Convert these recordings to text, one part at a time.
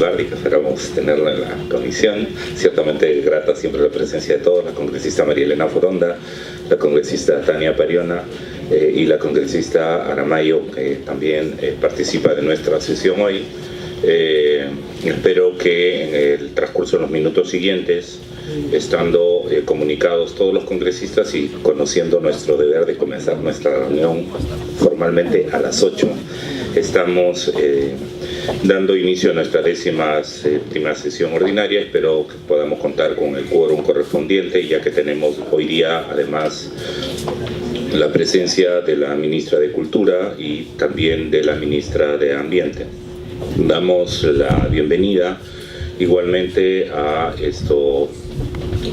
Y que esperamos tenerla en la comisión. Ciertamente grata siempre la presencia de todos, la congresista María Elena Foronda, la congresista Tania Pariona y la congresista Aramayo, que también participa de nuestra sesión hoy. Espero que en el transcurso de los minutos siguientes, estando comunicados todos los congresistas y conociendo nuestro deber de comenzar nuestra reunión formalmente a las 8, estamos dando inicio a nuestra 17ª sesión ordinaria. Espero que podamos contar con el quórum correspondiente, ya que tenemos hoy día además la presencia de la ministra de Cultura y también de la ministra de Ambiente. Damos la bienvenida igualmente a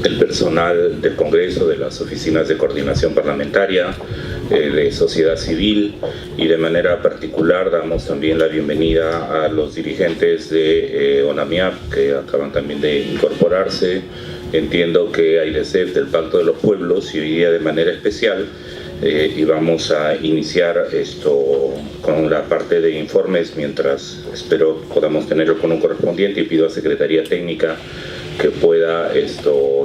el personal del Congreso, de las oficinas de coordinación parlamentaria, de sociedad civil, y de manera particular damos también la bienvenida a los dirigentes de ONAMIAP, que acaban también de incorporarse. Entiendo que hay AIDESEF del Pacto de los Pueblos, y hoy día de manera especial y vamos a iniciar con la parte de informes, mientras espero podamos tener el quórum correspondiente, y pido a Secretaría Técnica que pueda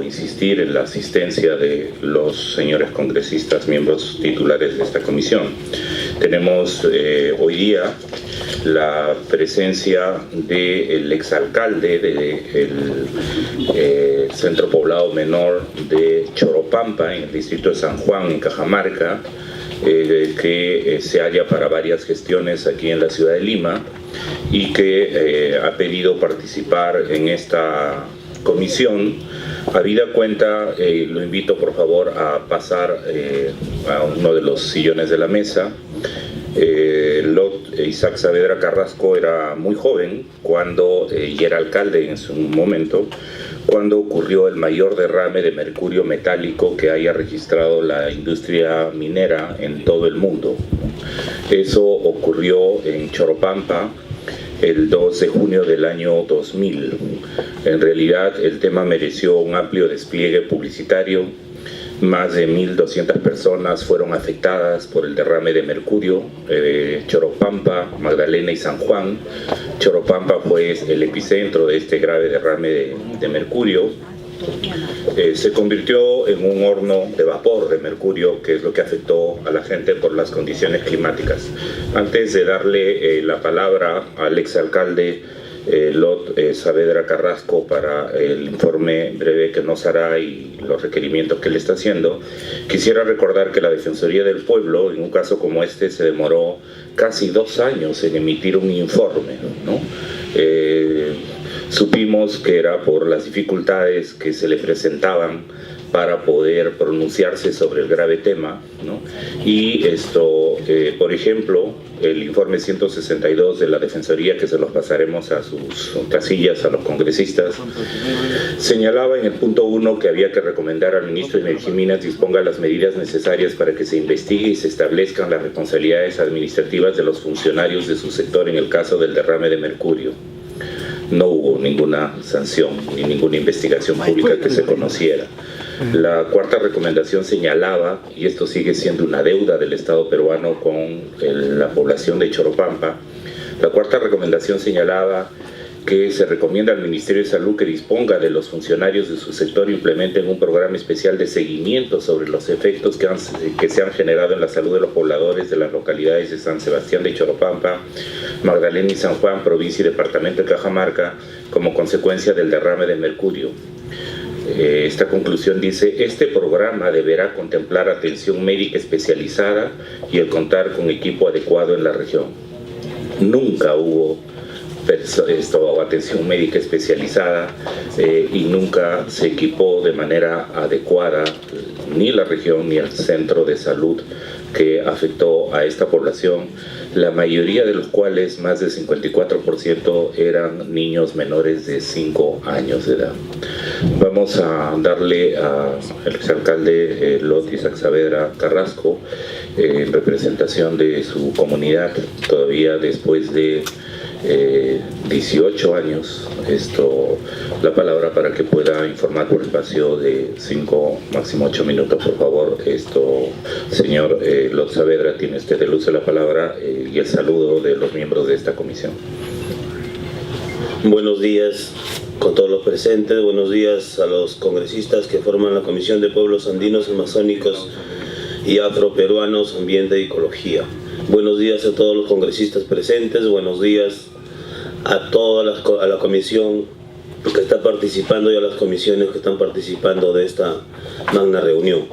insistir en la asistencia de los señores congresistas, miembros titulares de esta comisión. Tenemos hoy día la presencia del exalcalde del centro poblado menor de Choropampa, en el distrito de San Juan, en Cajamarca, que se halla para varias gestiones aquí en la ciudad de Lima, y que ha pedido participar en esta comisión. Habida cuenta, lo invito por favor a pasar a uno de los sillones de la mesa. Isaac Saavedra Carrasco era muy joven y era alcalde en su momento, cuando ocurrió el mayor derrame de mercurio metálico que haya registrado la industria minera en todo el mundo. Eso ocurrió en Choropampa el 2 de junio del año 2000. En realidad el tema mereció un amplio despliegue publicitario. Más de 1.200 personas fueron afectadas por el derrame de mercurio. Choropampa, Magdalena y San Juan. Choropampa fue el epicentro de este grave derrame de mercurio. Se convirtió en un horno de vapor de mercurio, que es lo que afectó a la gente por las condiciones climáticas. Antes de darle la palabra al exalcalde Saavedra Carrasco para el informe breve que nos hará y los requerimientos que le está haciendo, quisiera recordar que la Defensoría del Pueblo, en un caso como este, se demoró casi 2 años en emitir un informe, ¿no? Supimos que era por las dificultades que se le presentaban para poder pronunciarse sobre el grave tema, ¿no? Y por ejemplo, el informe 162 de la Defensoría, que se los pasaremos a sus casillas a los congresistas, señalaba en el punto 1 que había que recomendar al ministro Energía y Minas disponga las medidas necesarias para que se investigue y se establezcan las responsabilidades administrativas de los funcionarios de su sector en el caso del derrame de mercurio. No hubo ninguna sanción ni ninguna investigación pública que se conociera. La cuarta recomendación señalaba, y esto sigue siendo una deuda del Estado peruano con la población de Choropampa, la cuarta recomendación señalaba que se recomienda al Ministerio de Salud que disponga de los funcionarios de su sector, implementen un programa especial de seguimiento sobre los efectos que se han generado en la salud de los pobladores de las localidades de San Sebastián de Choropampa, Magdalena y San Juan, provincia y departamento de Cajamarca, como consecuencia del derrame de mercurio. Esta conclusión dice: este programa deberá contemplar atención médica especializada y el contar con equipo adecuado en la región. Nunca hubo atención médica especializada y nunca se equipó de manera adecuada ni la región ni el centro de salud que afectó a esta población, la mayoría de los cuales, más del 54%, eran niños menores de 5 años de edad. Vamos a darle al exalcalde Isaac Saavedra Carrasco, en representación de su comunidad, todavía después de 18 años, la palabra para que pueda informar por espacio de 5, máximo 8 minutos, por favor. Señor Saavedra, tiene el uso de la palabra y el saludo de los miembros de esta comisión. Buenos días con todos los presentes, buenos días a los congresistas que forman la Comisión de Pueblos Andinos, Amazónicos y Afroperuanos, Ambiente y Ecología. Buenos días a todos los congresistas presentes, buenos días a toda la comisión que está participando y a las comisiones que están participando de esta magna reunión.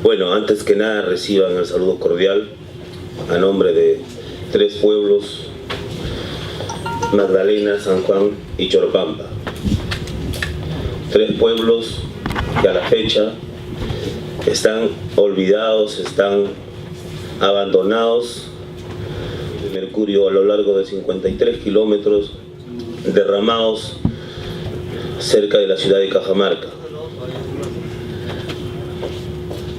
Bueno, antes que nada reciban el saludo cordial a nombre de 3 pueblos: Magdalena, San Juan y Choropampa. 3 pueblos que a la fecha están olvidados, están abandonados. El mercurio a lo largo de 53 kilómetros derramados cerca de la ciudad de Cajamarca.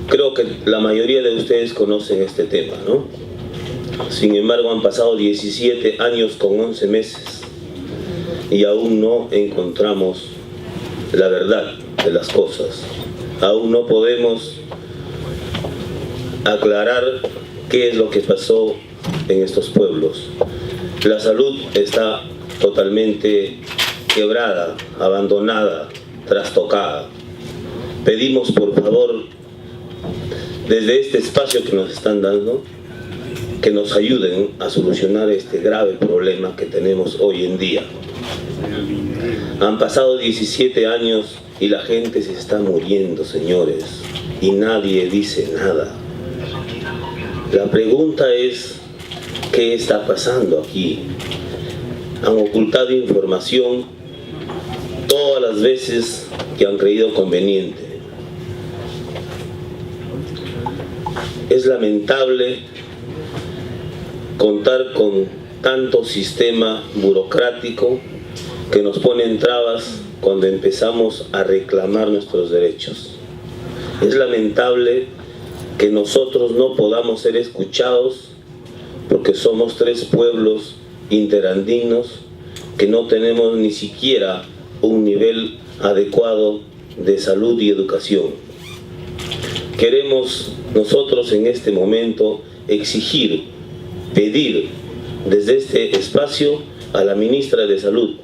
Creo que la mayoría de ustedes conocen este tema, ¿no? Sin embargo, han pasado 17 años con 11 meses y aún no encontramos la verdad de las cosas. Aún no podemos aclarar qué es lo que pasó en estos pueblos. La salud está totalmente quebrada, abandonada, trastocada. Pedimos por favor, desde este espacio que nos están dando, que nos ayuden a solucionar este grave problema que tenemos hoy en día. Han pasado 17 años y la gente se está muriendo, señores, y nadie dice nada. La pregunta es, ¿qué está pasando aquí? Han ocultado información todas las veces que han creído conveniente. Es lamentable contar con tanto sistema burocrático que nos ponen trabas cuando empezamos a reclamar nuestros derechos. Es lamentable que nosotros no podamos ser escuchados porque somos 3 pueblos interandinos que no tenemos ni siquiera un nivel adecuado de salud y educación. Queremos nosotros en este momento exigir, pedir desde este espacio a la ministra de Salud,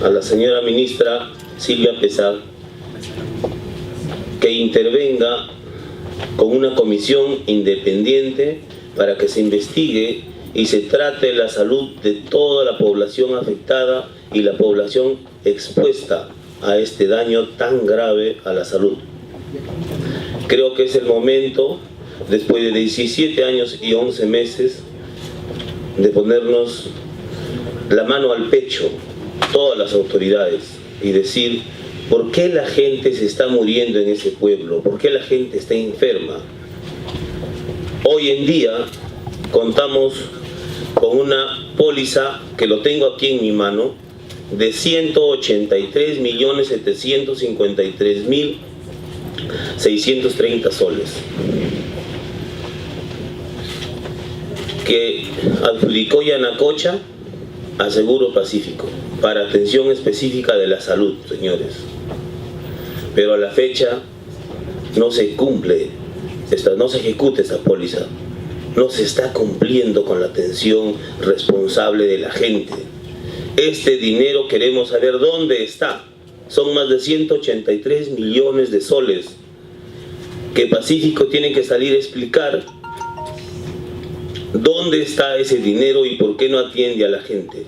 a la señora ministra Silvia Pesar, que intervenga con una comisión independiente para que se investigue y se trate la salud de toda la población afectada y la población expuesta a este daño tan grave a la salud. Creo que es el momento, después de 17 años y 11 meses, de ponernos la mano al pecho, todas las autoridades, y decir por qué la gente se está muriendo en ese pueblo, por qué la gente está enferma. Hoy en día contamos con una póliza, que lo tengo aquí en mi mano, de 183.753.630 soles, que adjudicó Yanacocha a Seguro Pacífico para atención específica de la salud, señores. Pero a la fecha no se cumple, no se ejecuta esa póliza, no se está cumpliendo con la atención responsable de la gente. Este dinero queremos saber dónde está. Son más de 183 millones de soles que Pacífico tiene que salir a explicar dónde está ese dinero y por qué no atiende a la gente.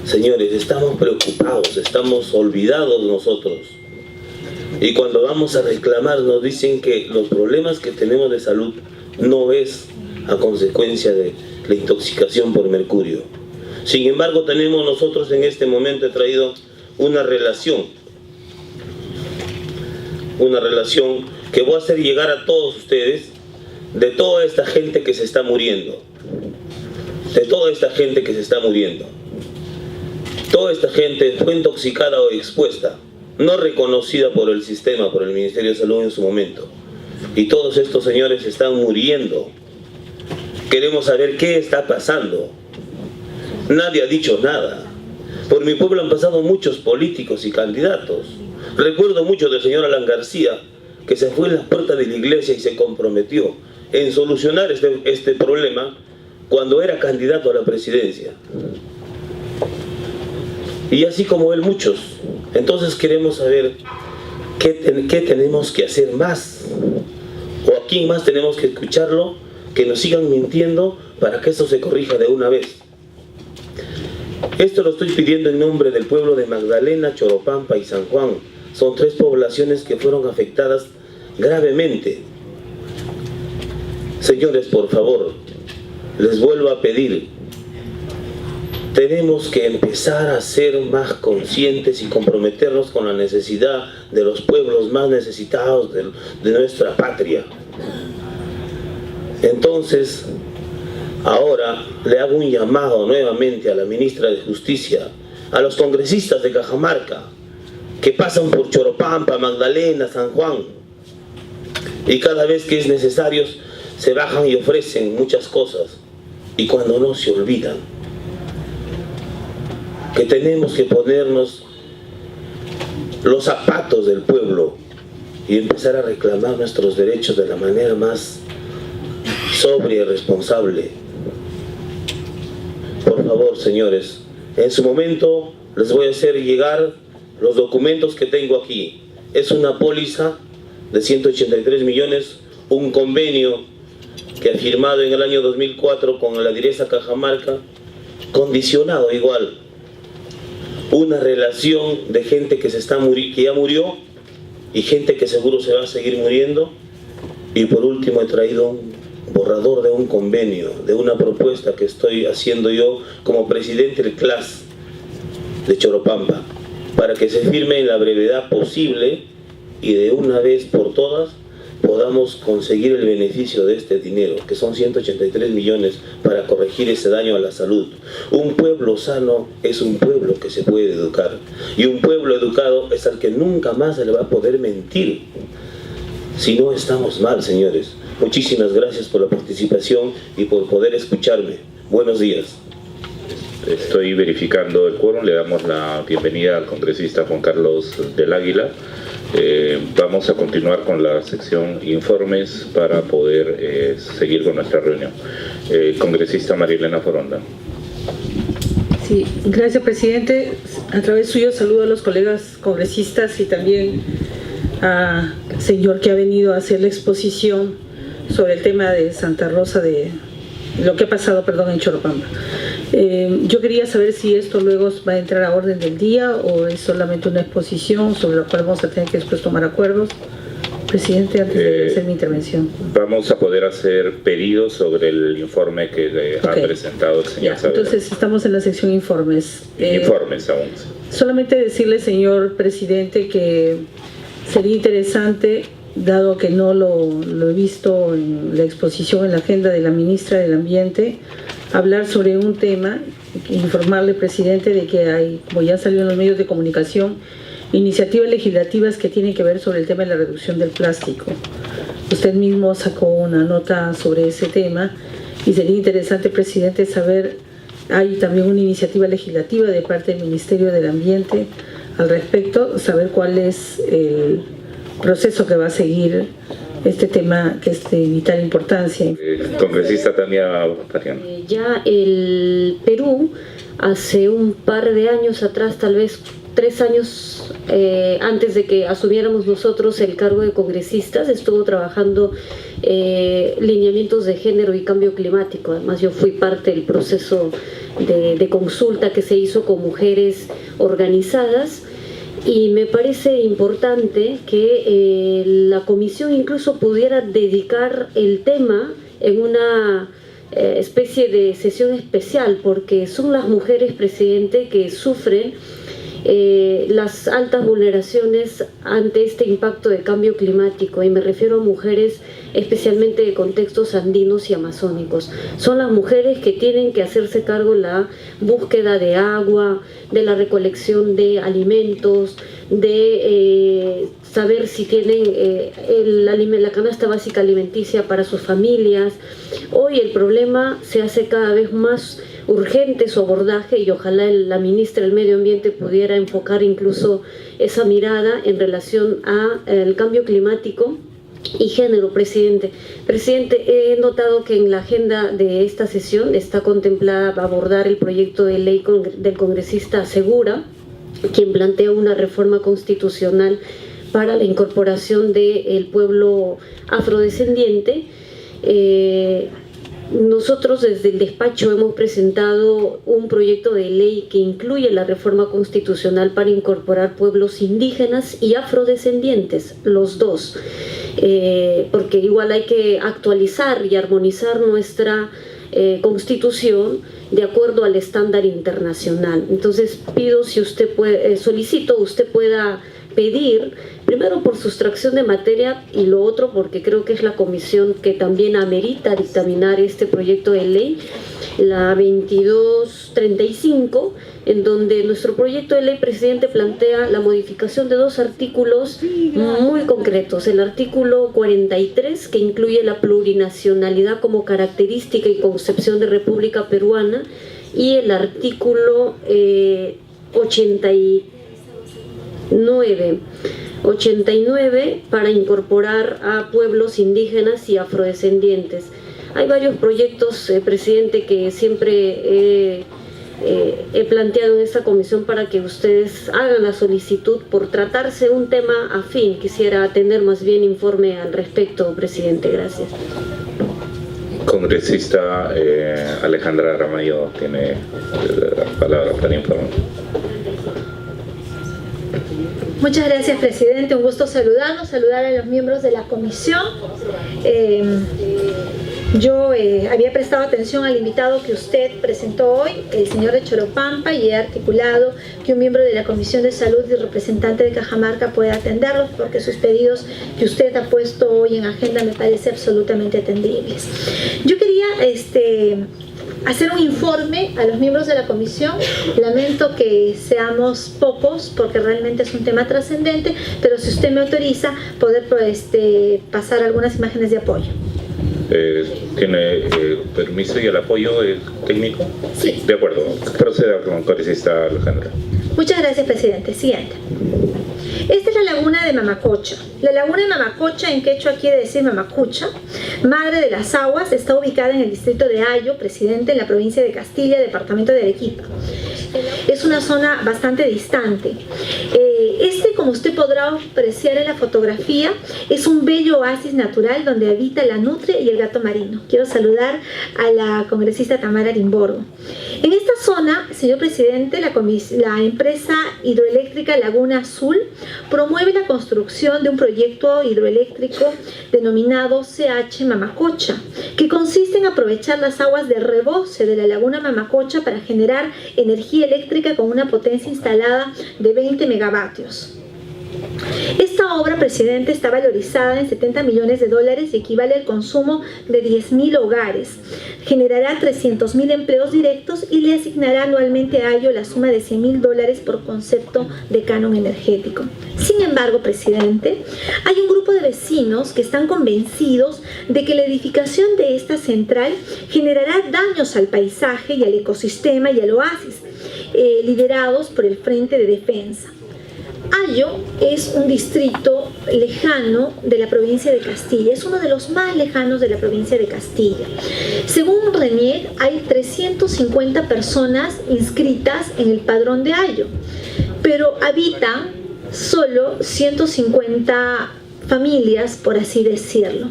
Señores, estamos preocupados, estamos olvidados nosotros. Y cuando vamos a reclamar nos dicen que los problemas que tenemos de salud no es a consecuencia de la intoxicación por mercurio. Sin embargo, tenemos nosotros en este momento, he traído una relación que voy a hacer llegar a todos ustedes, de toda esta gente que se está muriendo. De toda esta gente que se está muriendo. Toda esta gente fue intoxicada o expuesta, no reconocida por el sistema, por el Ministerio de Salud en su momento. Y todos estos señores están muriendo. Queremos saber qué está pasando. Nadie ha dicho nada. Por mi pueblo han pasado muchos políticos y candidatos. Recuerdo mucho del señor Alan García, que se fue en las puertas de la iglesia y se comprometió en solucionar este problema cuando era candidato a la presidencia. Y así como él, muchos. Entonces queremos saber qué tenemos que hacer más, o a quién más tenemos que escucharlo, que nos sigan mintiendo para que esto se corrija de una vez. Esto lo estoy pidiendo en nombre del pueblo de Magdalena, Choropampa y San Juan. Son 3 poblaciones que fueron afectadas gravemente. Señores, por favor, les vuelvo a pedir, tenemos que empezar a ser más conscientes y comprometernos con la necesidad de los pueblos más necesitados de nuestra patria. Entonces, ahora le hago un llamado nuevamente a la ministra de Justicia, a los congresistas de Cajamarca, que pasan por Choropampa, Magdalena, San Juan, y cada vez que es necesario se bajan y ofrecen muchas cosas, y cuando no se olvidan que tenemos que ponernos los zapatos del pueblo y empezar a reclamar nuestros derechos de la manera más sobria y responsable. Por favor, señores, en su momento les voy a hacer llegar los documentos que tengo aquí. Es una póliza de 183 millones, un convenio que ha firmado en el año 2004 con la Direza Cajamarca, condicionado igual. Una relación de gente que que ya murió y gente que seguro se va a seguir muriendo. Y por último he traído un borrador de un convenio, de una propuesta que estoy haciendo yo como presidente del CLAS de Choropampa, para que se firme en la brevedad posible y de una vez por todas podamos conseguir el beneficio de este dinero, que son 183 millones para corregir ese daño a la salud. Un pueblo sano es un pueblo que se puede educar, y un pueblo educado es al que nunca más se le va a poder mentir. Si no, estamos mal, señores. Muchísimas gracias por la participación y por poder escucharme. Buenos días. Estoy verificando el quórum. Le damos la bienvenida al congresista Juan Carlos del Águila. Vamos a continuar con la sección informes para poder seguir con nuestra reunión. Congresista Marilena Foronda. Sí, gracias, presidente. A través suyo saludo a los colegas congresistas y también al señor que ha venido a hacer la exposición sobre el tema de Santa Rosa, de lo que ha pasado, en Choropampa. Yo quería saber si esto luego va a entrar a orden del día o es solamente una exposición sobre la cual vamos a tener que después tomar acuerdos. Presidente, antes de hacer mi intervención. Vamos a poder hacer pedidos sobre el informe que ha presentado el señor Saavedra. Entonces estamos en la sección informes. Informes aún. Solamente decirle, señor presidente, que sería interesante, dado que no lo he visto en la exposición, en la agenda de la ministra del Ambiente, hablar sobre un tema, informarle, presidente, de que hay, como ya salió en los medios de comunicación, iniciativas legislativas que tienen que ver sobre el tema de la reducción del plástico. Usted mismo sacó una nota sobre ese tema y sería interesante, presidente, saber, hay también una iniciativa legislativa de parte del Ministerio del Ambiente al respecto, saber cuál es el proceso que va a seguir este tema que es de vital importancia. Congresista Tania Tariano. Ya el Perú, hace un par de años atrás, tal vez 3 años antes de que asumiéramos nosotros el cargo de congresistas, estuvo trabajando lineamientos de género y cambio climático. Además, yo fui parte del proceso de consulta que se hizo con mujeres organizadas. Y me parece importante que la comisión incluso pudiera dedicar el tema en una especie de sesión especial, porque son las mujeres, presidente, que sufren las altas vulneraciones ante este impacto de cambio climático, y me refiero a mujeres especialmente de contextos andinos y amazónicos. Son las mujeres que tienen que hacerse cargo de la búsqueda de agua, de la recolección de alimentos, de saber si tienen la canasta básica alimenticia para sus familias. Hoy el problema se hace cada vez más urgente su abordaje, y ojalá la ministra del Medio Ambiente pudiera enfocar incluso esa mirada en relación al cambio climático y género, presidente. Presidente, he notado que en la agenda de esta sesión está contemplada abordar el proyecto de ley del congresista Segura, quien plantea una reforma constitucional para la incorporación del pueblo afrodescendiente. Nosotros desde el despacho hemos presentado un proyecto de ley que incluye la reforma constitucional para incorporar pueblos indígenas y afrodescendientes, los dos, porque igual hay que actualizar y armonizar nuestra constitución de acuerdo al estándar internacional. Entonces pido, si usted puede, solicito usted pueda pedir, primero por sustracción de materia y lo otro porque creo que es la comisión que también amerita dictaminar este proyecto de ley, la 2235, en donde nuestro proyecto de ley, presidente, plantea la modificación de dos artículos muy concretos. El artículo 43, que incluye la plurinacionalidad como característica y concepción de República Peruana, y el artículo 89 para incorporar a pueblos indígenas y afrodescendientes. Hay varios proyectos, presidente, que siempre he planteado en esta comisión para que ustedes hagan la solicitud por tratarse un tema afín. Quisiera tener más bien informe al respecto, presidente. Gracias. Congresista Alejandra Aramayo tiene la palabra para informar. Muchas gracias, presidente. Un gusto saludarlos, saludar a los miembros de la comisión. Yo había prestado atención al invitado que usted presentó hoy, el señor de Choropampa, y he articulado que un miembro de la Comisión de Salud y representante de Cajamarca pueda atenderlos, porque sus pedidos que usted ha puesto hoy en agenda me parece absolutamente atendibles. Yo quería hacer un informe a los miembros de la comisión. Lamento que seamos pocos porque realmente es un tema trascendente, pero si usted me autoriza poder pasar algunas imágenes de apoyo. ¿Tiene permiso y el apoyo técnico? Sí. De acuerdo. Proceda con congresista Alejandra. Muchas gracias, presidente. Siguiente. Esta es la laguna de Mamacocha. La laguna de Mamacocha, en quechua quiere decir Mamacucha, madre de las aguas, está ubicada en el distrito de Ayo, presidente, en la provincia de Castilla, departamento de Arequipa. Es una zona bastante distante. Como usted podrá apreciar en la fotografía, es un bello oasis natural donde habita la nutria y el gato marino. Quiero saludar a la congresista Tamara Limborgo. En esta zona, señor presidente, la empresa hidroeléctrica Laguna Azul promueve la construcción de un proyecto hidroeléctrico denominado CH Mamacocha, que consiste en aprovechar las aguas de rebose de la laguna Mamacocha para generar energía eléctrica con una potencia instalada de 20 megavatios. Esta obra, presidente, está valorizada en $70 millones y equivale al consumo de 10.000 hogares. Generará 300.000 empleos directos y le asignará anualmente a Ayo la suma de $100.000 por concepto de canon energético. Sin embargo, presidente, hay un grupo de vecinos que están convencidos de que la edificación de esta central generará daños al paisaje y al ecosistema y al oasis, liderados por el Frente de Defensa. Ayo es un distrito lejano de la provincia de Castilla, es uno de los más lejanos de la provincia de Castilla. Según RENIEC, hay 350 personas inscritas en el padrón de Ayo, pero habitan solo 150 familias, por así decirlo.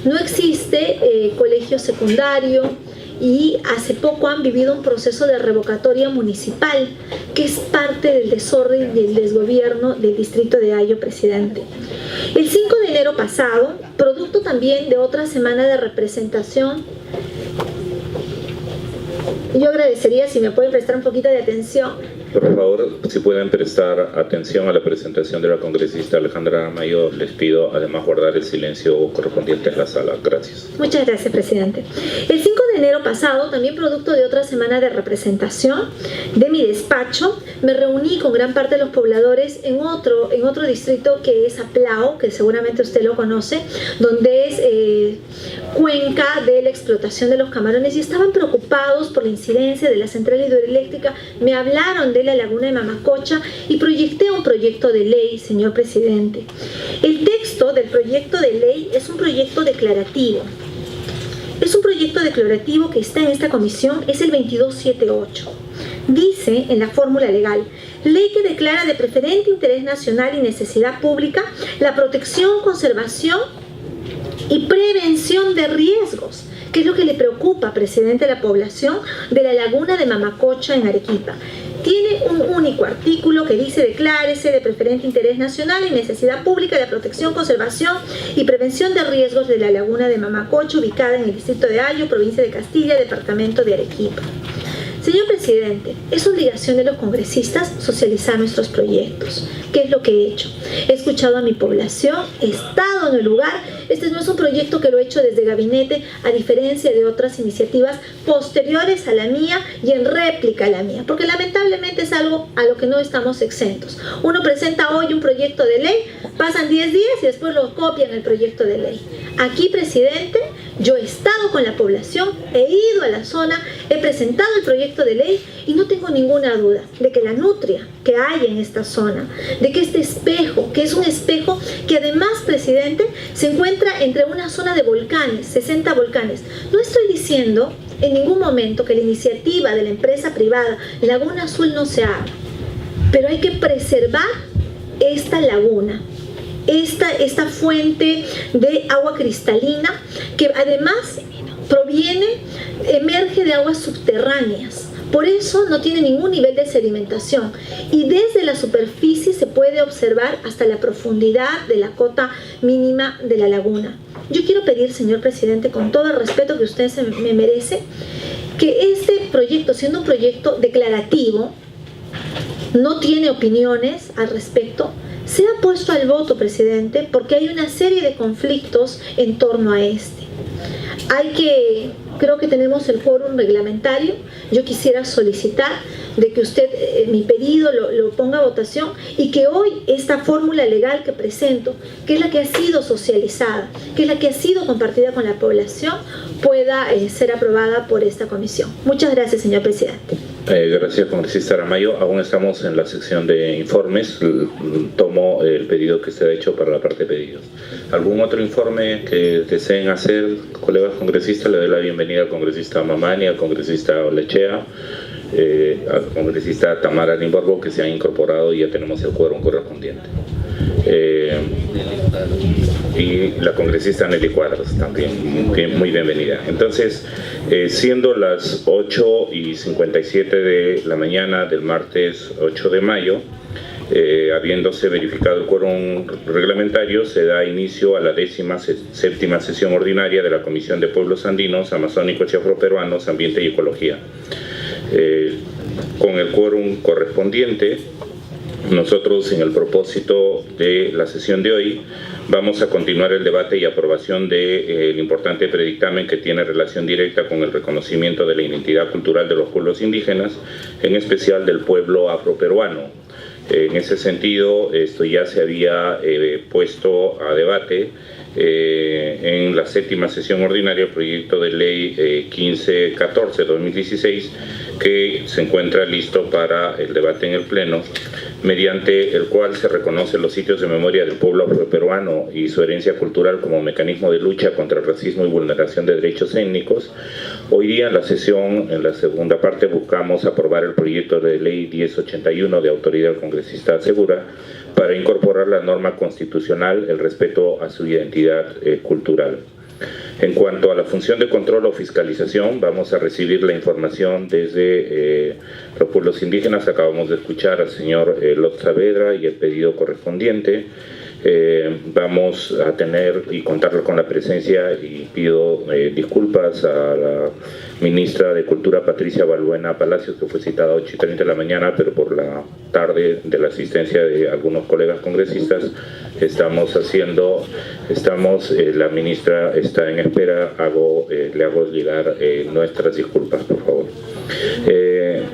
No existe colegio secundario, y hace poco han vivido un proceso de revocatoria municipal que es parte del desorden y el desgobierno del distrito de Ayo, presidente. El 5 de enero pasado, producto también de otra semana de representación, yo agradecería si me pueden prestar un poquito de atención. Por favor, si pueden prestar atención a la presentación de la congresista Alejandra Aramayo, les pido además guardar el silencio correspondiente en la sala. Gracias. Muchas gracias, presidente. El 5 de enero pasado, también producto de otra semana de representación de mi despacho, me reuní con gran parte de los pobladores en otro distrito que es Aplao, que seguramente usted lo conoce, donde es cuenca de la explotación de los camarones, y estaban preocupados por la incidencia de la central hidroeléctrica. Me hablaron de la laguna de Mamacocha y proyecté un proyecto de ley, señor presidente. El texto del proyecto de ley es un proyecto declarativo. Es un proyecto declarativo que está en esta comisión, es el 2278. Dice en la fórmula legal: ley que declara de preferente interés nacional y necesidad pública la protección, conservación y prevención de riesgos, que es lo que le preocupa, presidente, a la población de la laguna de Mamacocha en Arequipa. Tiene un único artículo que dice: declárese de preferente interés nacional y necesidad pública la protección, conservación y prevención de riesgos de la laguna de Mamacocha, ubicada en el distrito de Ayo, provincia de Castilla, departamento de Arequipa. Señor presidente, es obligación de los congresistas socializar nuestros proyectos. ¿Qué es lo que he hecho? He escuchado a mi población, he estado en el lugar. Este no es un proyecto que lo he hecho desde gabinete, a diferencia de otras iniciativas posteriores a la mía y en réplica a la mía, porque lamentablemente es algo a lo que no estamos exentos. Uno presenta hoy un proyecto de ley, pasan 10 días y después lo copian el proyecto de ley. Aquí, presidente, yo he estado con la población, he ido a la zona, he presentado el proyecto de ley y no tengo ninguna duda de que la nutria que hay en esta zona, de que este espejo, que es un espejo que además, presidente, se encuentra entre una zona de volcanes, 60 volcanes. No estoy diciendo en ningún momento que la iniciativa de la empresa privada Laguna Azul no se haga, pero hay que preservar esta laguna, esta fuente de agua cristalina que además emerge de aguas subterráneas. Por eso no tiene ningún nivel de sedimentación y desde la superficie se puede observar hasta la profundidad de la cota mínima de la laguna. Yo quiero pedir, señor presidente, con todo el respeto que usted me merece, que este proyecto, siendo un proyecto declarativo, no tiene opiniones al respecto, sea puesto al voto, presidente, porque hay una serie de conflictos en torno a este. Creo que tenemos el quórum reglamentario. Yo quisiera solicitar de que usted mi pedido lo ponga a votación y que hoy esta fórmula legal que presento, que es la que ha sido socializada, que es la que ha sido compartida con la población, pueda ser aprobada por esta comisión. Muchas gracias, señor presidente. Gracias, congresista Aramayo. Aún estamos en la sección de informes. Tomo el pedido que se ha hecho para la parte de pedidos. ¿Algún otro informe que deseen hacer, colegas congresistas? Le doy la bienvenida al congresista Mamani, al congresista Olechea, al congresista Tamara Limborgo, que se han incorporado y ya tenemos el quórum correspondiente. Y la congresista Nelly Cuadros también, muy bienvenida. Entonces, siendo las 8:57 de la mañana del martes 8 de mayo, habiéndose verificado el quórum reglamentario, se da inicio a la 17ª sesión ordinaria de la Comisión de Pueblos Andinos, Amazónicos y Afroperuanos, Ambiente y Ecología. Con el quórum correspondiente, nosotros, en el propósito de la sesión de hoy, vamos a continuar el debate y aprobación del importante predictamen que tiene relación directa con el reconocimiento de la identidad cultural de los pueblos indígenas, en especial del pueblo afroperuano. En ese sentido, esto ya se había puesto a debate en la 7ª sesión ordinaria, el proyecto de ley 1514-2016, que se encuentra listo para el debate en el Pleno, mediante el cual se reconocen los sitios de memoria del pueblo afroperuano y su herencia cultural como mecanismo de lucha contra el racismo y vulneración de derechos étnicos. Hoy día en la sesión, en la segunda parte, buscamos aprobar el proyecto de ley 1081 de autoridad del congresista Segura para incorporar la norma constitucional, el respeto a su identidad cultural. En cuanto a la función de control o fiscalización, vamos a recibir la información desde los pueblos indígenas. Acabamos de escuchar al señor Lot Saavedra y el pedido correspondiente. Vamos a tener y contar con la presencia, y pido disculpas a la ministra de Cultura, Patricia Balbuena Palacios, que fue citada a 8:30 de la mañana, pero por la tarde, de la asistencia de algunos colegas congresistas, la ministra está en espera. Le hago llegar nuestras disculpas, por favor.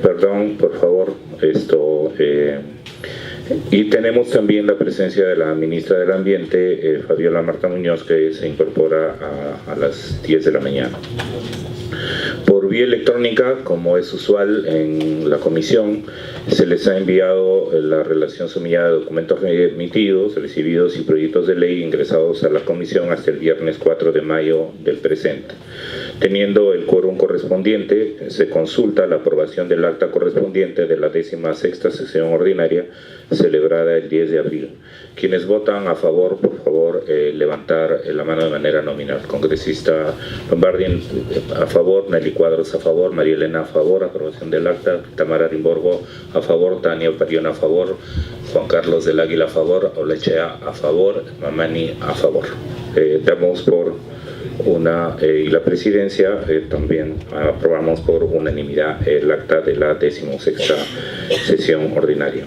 Perdón, por favor, y tenemos también la presencia de la ministra del Ambiente, Fabiola Marta Muñoz, que se incorpora a las 10 de la mañana. Por vía electrónica, como es usual en la comisión, se les ha enviado la relación sumida de documentos emitidos, recibidos y proyectos de ley ingresados a la comisión hasta el viernes 4 de mayo del presente. Teniendo el quórum correspondiente, se consulta la aprobación del acta correspondiente de la 16ª sesión ordinaria celebrada el 10 de abril. Quienes votan a favor, por favor, levantar la mano de manera nominal. Congresista Lombardi a favor, Nelly Cuadros a favor, María Elena a favor, aprobación del acta, Tamara Rimborgo a favor, Tania Parión a favor, Juan Carlos del Águila a favor, Olechea a favor, Mamani a favor. Damos por y la presidencia también aprobamos por unanimidad el acta de la 16ª sesión ordinaria.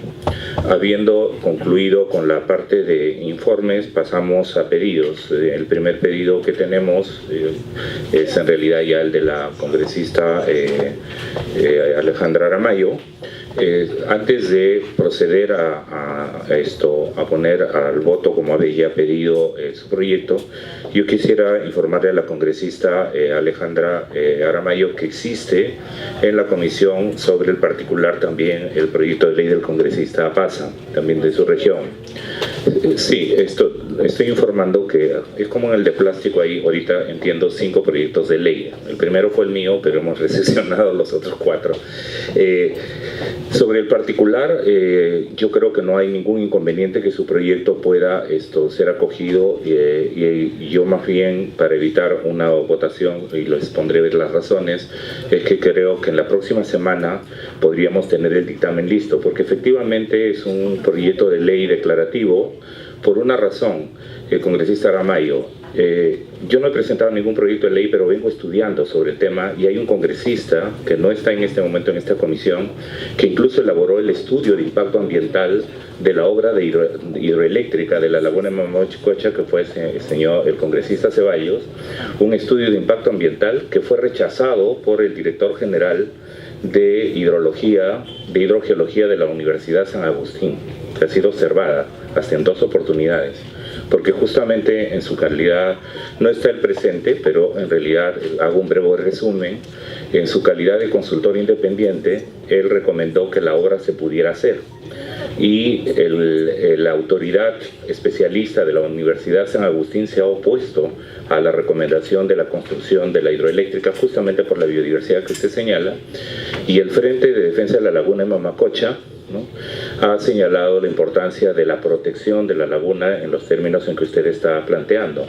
Habiendo concluido con la parte de informes, pasamos a pedidos. El primer pedido que tenemos es en realidad ya el de la congresista Alejandra Aramayo. Antes de proceder a poner al voto como había pedido su proyecto, yo quisiera informarle a la congresista Alejandra Aramayo que existe en la comisión sobre el particular también el proyecto de ley del congresista Paza, también de su región. Sí, estoy informando que es como en el de plástico, ahí ahorita entiendo 5 proyectos de ley. El primero fue el mío, pero hemos recepcionado los otros 4. Sobre el particular, yo creo que no hay ningún inconveniente que su proyecto pueda ser acogido, y yo más bien, para evitar una votación, y les pondré las razones, es que creo que en la próxima semana podríamos tener el dictamen listo, porque efectivamente es un proyecto de ley declarativo por una razón. El congresista Aramayo, yo no he presentado ningún proyecto de ley, pero vengo estudiando sobre el tema, y hay un congresista que no está en este momento en esta comisión, que incluso elaboró el estudio de impacto ambiental de la obra de hidroeléctrica de la laguna de Mamacocha, que fue el congresista Ceballos, un estudio de impacto ambiental que fue rechazado por el director general de hidrogeología de la Universidad San Agustín, que ha sido observada hasta en 2 oportunidades, porque justamente en su calidad, no está el presente, pero en realidad hago un breve resumen. En su calidad de consultor independiente, él recomendó que la obra se pudiera hacer, y la autoridad especialista de la Universidad San Agustín se ha opuesto a la recomendación de la construcción de la hidroeléctrica, justamente por la biodiversidad que usted señala, y el Frente de Defensa de la Laguna de Mamacocha, ¿no?, ha señalado la importancia de la protección de la laguna en los términos en que usted está planteando.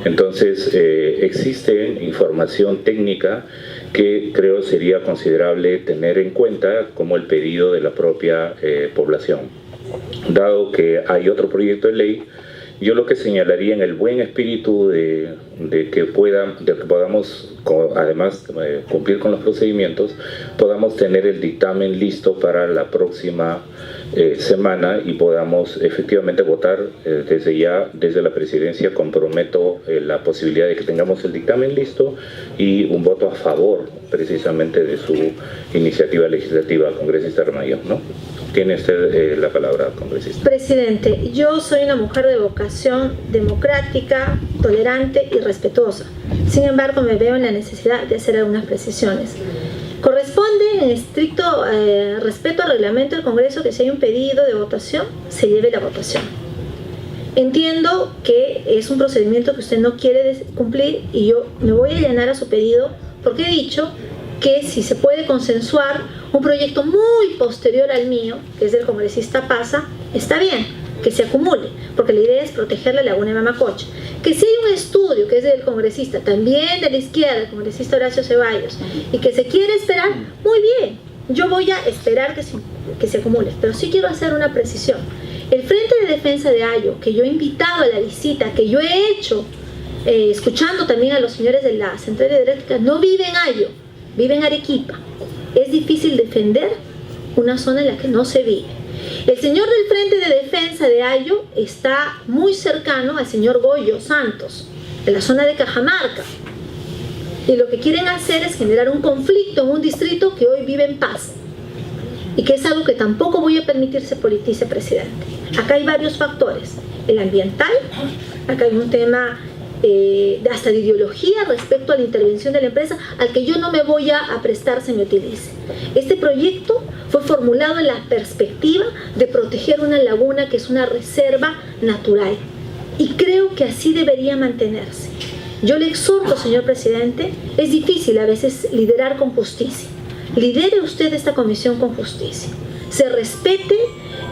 Entonces, existe información técnica que creo sería considerable tener en cuenta como el pedido de la propia población. Dado que hay otro proyecto de ley, yo lo que señalaría en el buen espíritu de que podamos, además cumplir con los procedimientos, podamos tener el dictamen listo para la próxima semana y podamos efectivamente votar desde la presidencia. Comprometo la posibilidad de que tengamos el dictamen listo y un voto a favor precisamente de su iniciativa legislativa, congresista Aramayo, ¿no? Tiene usted la palabra, congresista. Presidente, yo soy una mujer de vocación democrática, tolerante y respetuosa. Sin embargo, me veo en la necesidad de hacer algunas precisiones. Corresponde, en estricto respeto al reglamento del Congreso, que si hay un pedido de votación, se lleve la votación. Entiendo que es un procedimiento que usted no quiere cumplir, y yo me voy a allanar a su pedido, porque he dicho que si se puede consensuar un proyecto muy posterior al mío, que es del congresista Paza, está bien, que se acumule, porque la idea es proteger la laguna de Mamacocha. Que si hay un estudio que es del congresista, también de la izquierda, el congresista Horacio Ceballos, y que se quiere esperar, muy bien, yo voy a esperar que se acumule, pero sí quiero hacer una precisión. El Frente de Defensa de Ayo, que yo he invitado a la visita, que yo he hecho, escuchando también a los señores de la central hidroeléctrica, no vive en Ayo, vive en Arequipa. Es difícil defender una zona en la que no se vive. El señor del Frente de Defensa de Ayo está muy cercano al señor Goyo Santos, de la zona de Cajamarca. Y lo que quieren hacer es generar un conflicto en un distrito que hoy vive en paz. Y que es algo que tampoco voy a permitir se politice, presidente. Acá hay varios factores. El ambiental, acá hay un tema hasta de ideología respecto a la intervención de la empresa, al que yo no me voy a prestar se me utilice. Este proyecto fue formulado en la perspectiva de proteger una laguna que es una reserva natural. Y creo que así debería mantenerse. Yo le exhorto, señor presidente, es difícil a veces liderar con justicia. Lidere usted esta comisión con justicia. Se respete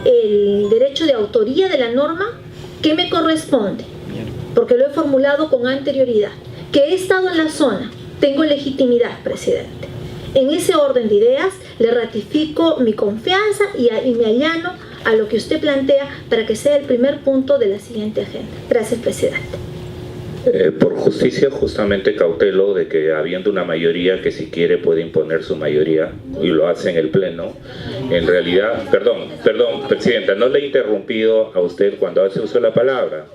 el derecho de autoría de la norma que me corresponde, porque lo he formulado con anterioridad. Que he estado en la zona, tengo legitimidad, presidente. En ese orden de ideas, le ratifico mi confianza y me allano a lo que usted plantea para que sea el primer punto de la siguiente agenda. Gracias, presidente. Por justicia, justamente cautelo de que habiendo una mayoría que si quiere puede imponer su mayoría y lo hace en el pleno, en realidad, perdón, presidenta, no le he interrumpido a usted cuando hace uso de la palabra.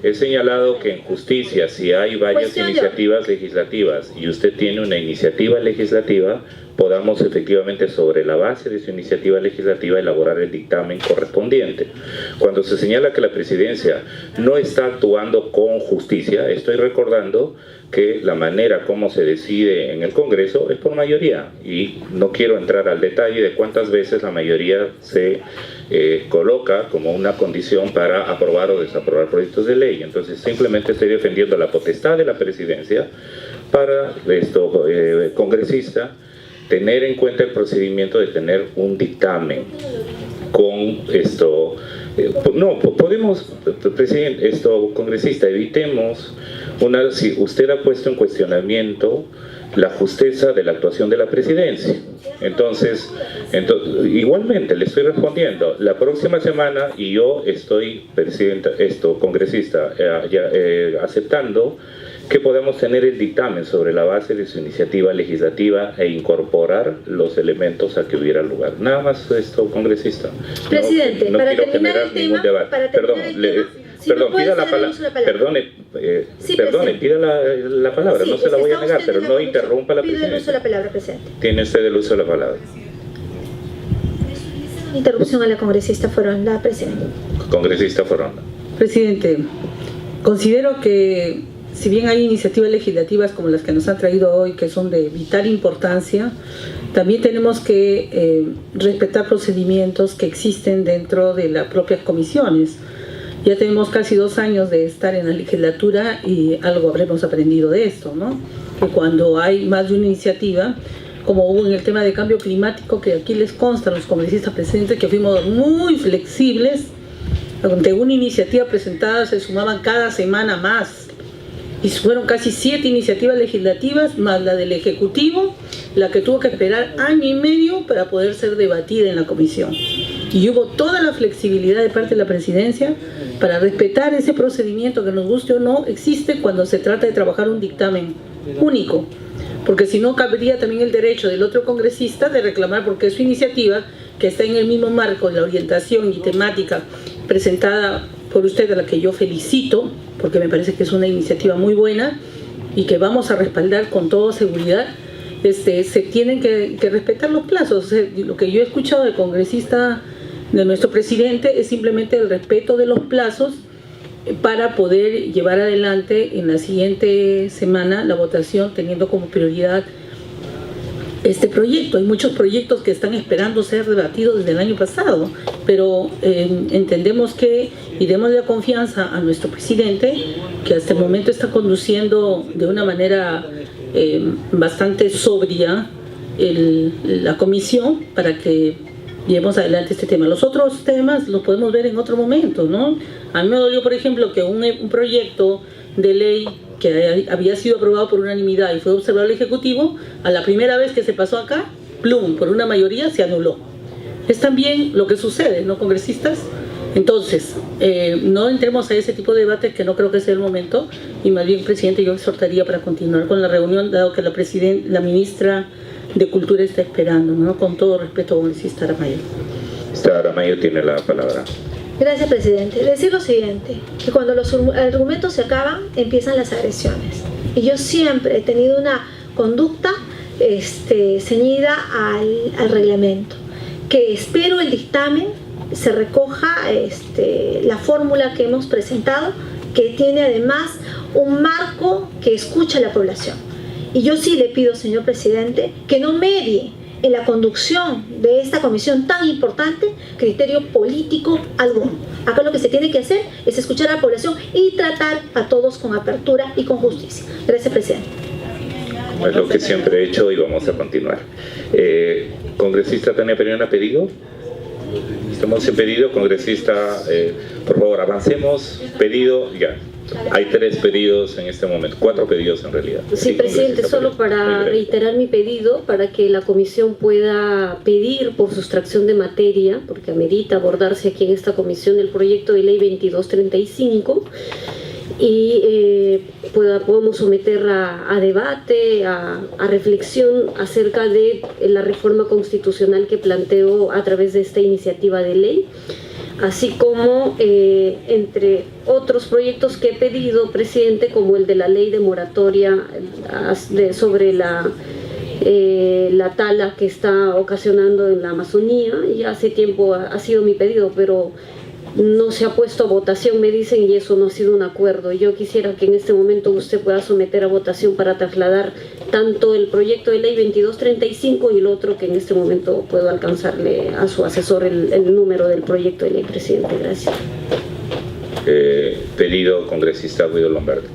He señalado que en justicia, si hay varias iniciativas legislativas y usted tiene una iniciativa legislativa, podamos efectivamente sobre la base de su iniciativa legislativa elaborar el dictamen correspondiente. Cuando se señala que la presidencia no está actuando con justicia, estoy recordando que la manera como se decide en el Congreso es por mayoría, y no quiero entrar al detalle de cuántas veces la mayoría se coloca como una condición para aprobar o desaprobar proyectos de ley. Entonces simplemente estoy defendiendo la potestad de la presidencia para esto, congresista, tener en cuenta el procedimiento de tener un dictamen con esto. No, podemos, presidente, congresista, evitemos si usted ha puesto en cuestionamiento la justeza de la actuación de la presidencia. Entonces igualmente le estoy respondiendo. La próxima semana, y yo estoy, presidenta, congresista, aceptando que podamos tener el dictamen sobre la base de su iniciativa legislativa e incorporar los elementos a que hubiera lugar. Nada más congresista. Presidente, no para quiero terminar generar el tema, ningún debate. para terminar el tema, si me puede pida la ceder el uso de la palabra. Perdone, pida la palabra, Sí, no se la voy a está negar, usted pero en la no conducción. interrumpa la Pido el uso de presidencia. la palabra, presidente. Tiene usted el uso de la palabra. Interrupción a la congresista Foronda, presidente. Congresista Foronda. Presidente, considero que si bien hay iniciativas legislativas como las que nos han traído hoy, que son de vital importancia, también tenemos que respetar procedimientos que existen dentro de las propias comisiones. Ya tenemos casi 2 años de estar en la legislatura y algo habremos aprendido de esto, ¿no? Que cuando hay más de una iniciativa, como hubo en el tema de cambio climático, que aquí les consta a los congresistas presentes que fuimos muy flexibles, ante una iniciativa presentada se sumaban cada semana más. Y fueron casi 7 iniciativas legislativas, más la del Ejecutivo, la que tuvo que esperar 1 año y medio para poder ser debatida en la comisión. Y hubo toda la flexibilidad de parte de la presidencia para respetar ese procedimiento que nos guste o no, existe cuando se trata de trabajar un dictamen único. Porque si no, cabería también el derecho del otro congresista de reclamar porque es su iniciativa, que está en el mismo marco de la orientación y temática presentada por usted, a la que yo felicito, porque me parece que es una iniciativa muy buena y que vamos a respaldar con toda seguridad. Se tienen que respetar los plazos. Lo que yo he escuchado del congresista, de nuestro presidente, es simplemente el respeto de los plazos para poder llevar adelante en la siguiente semana la votación, teniendo como prioridad este proyecto. Hay muchos proyectos que están esperando ser debatidos desde el año pasado, pero entendemos que iremos de confianza a nuestro presidente, que hasta el momento está conduciendo de una manera bastante sobria la comisión para que llevemos adelante este tema. Los otros temas los podemos ver en otro momento, ¿no? A mí me dolió, por ejemplo, que un proyecto de ley que había sido aprobado por unanimidad y fue observado el Ejecutivo, a la primera vez que se pasó acá, plum, por una mayoría se anuló. Es también lo que sucede, ¿no, congresistas? Entonces, no entremos a ese tipo de debates, que no creo que sea el momento, y más bien, presidente, yo exhortaría para continuar con la reunión, dado que la ministra de Cultura está esperando, ¿no? Con todo respeto, congresista Aramayo. Esta Aramayo tiene la palabra. Gracias, presidente. Decir lo siguiente, que cuando los argumentos se acaban, empiezan las agresiones. Y yo siempre he tenido una conducta ceñida al reglamento, que espero el dictamen se recoja la fórmula que hemos presentado, que tiene además un marco que escucha a la población. Y yo sí le pido, señor presidente, que no medie en la conducción de esta comisión tan importante criterio político alguno. Acá lo que se tiene que hacer es escuchar a la población y tratar a todos con apertura y con justicia. Gracias, presidente. Es lo que siempre he hecho y vamos a continuar. Congresista Tania Perón ha pedido. Estamos en pedido, congresista, por favor avancemos. Pedido, ya. Hay 3 pedidos en este momento, 4 pedidos en realidad. Sí, presidente, solo para reiterar mi pedido, para que la comisión pueda pedir por sustracción de materia, porque amerita abordarse aquí en esta comisión el proyecto de ley 2235, y podamos someter a debate, a reflexión acerca de la reforma constitucional que planteo a través de esta iniciativa de ley, así como entre otros proyectos que he pedido, presidente, como el de la ley de moratoria sobre la tala que está ocasionando en la Amazonía. Y hace tiempo ha sido mi pedido, pero no se ha puesto a votación, me dicen, y eso no ha sido un acuerdo. Yo quisiera que en este momento usted pueda someter a votación para trasladar tanto el proyecto de ley 2235 y el otro, que en este momento puedo alcanzarle a su asesor el número del proyecto de ley, presidente. Gracias. Pedido, congresista Guido Lombardi.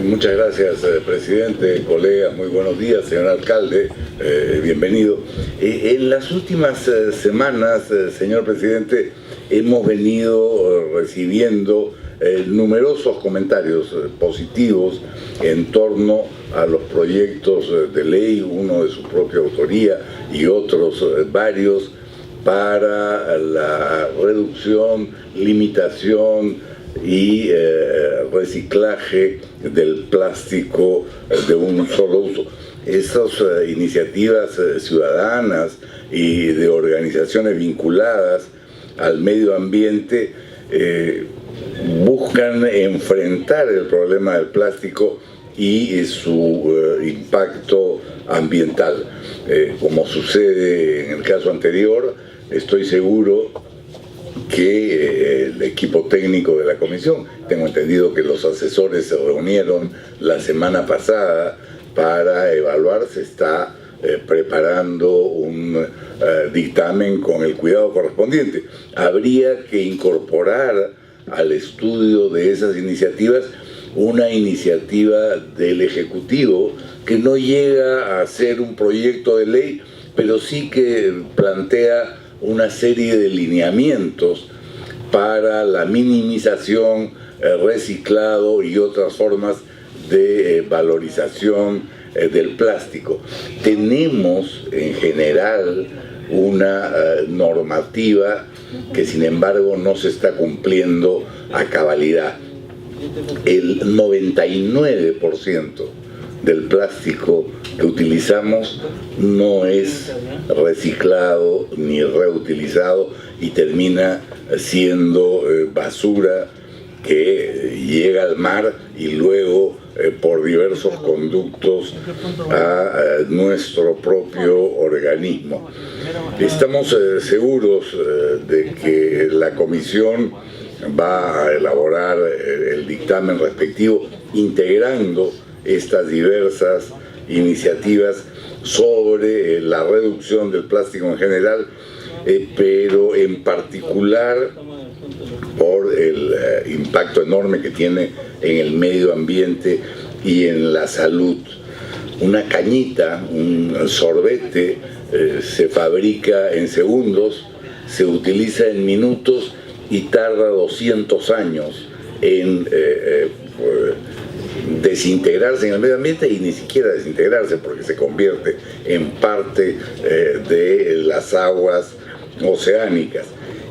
Muchas gracias, presidente, colegas, muy buenos días, señor alcalde, bienvenido. En las últimas semanas, señor presidente, hemos venido recibiendo numerosos comentarios positivos en torno a los proyectos de ley, uno de su propia autoría y otros varios, para la reducción, limitación y reciclaje del plástico de un solo uso. Esas iniciativas ciudadanas y de organizaciones vinculadas al medio ambiente buscan enfrentar el problema del plástico y su impacto ambiental. Como sucede en el caso anterior, estoy seguro que el equipo técnico de la comisión, tengo entendido que los asesores se reunieron la semana pasada para evaluar, se está preparando un dictamen con el cuidado correspondiente. Habría que incorporar al estudio de esas iniciativas una iniciativa del Ejecutivo que no llega a ser un proyecto de ley, pero sí que plantea una serie de lineamientos para la minimización, reciclado y otras formas de valorización del plástico. Tenemos en general una normativa que sin embargo no se está cumpliendo a cabalidad. El 99% del plástico que utilizamos no es reciclado ni reutilizado y termina siendo basura que llega al mar y luego por diversos conductos a nuestro propio organismo. Estamos seguros de que la comisión va a elaborar el dictamen respectivo integrando estas diversas iniciativas sobre la reducción del plástico en general, pero en particular por el impacto enorme que tiene en el medio ambiente y en la salud. Una cañita, un sorbete, se fabrica en segundos, se utiliza en minutos y tarda 200 años en desintegrarse en el medio ambiente, y ni siquiera desintegrarse porque se convierte en parte de las aguas oceánicas.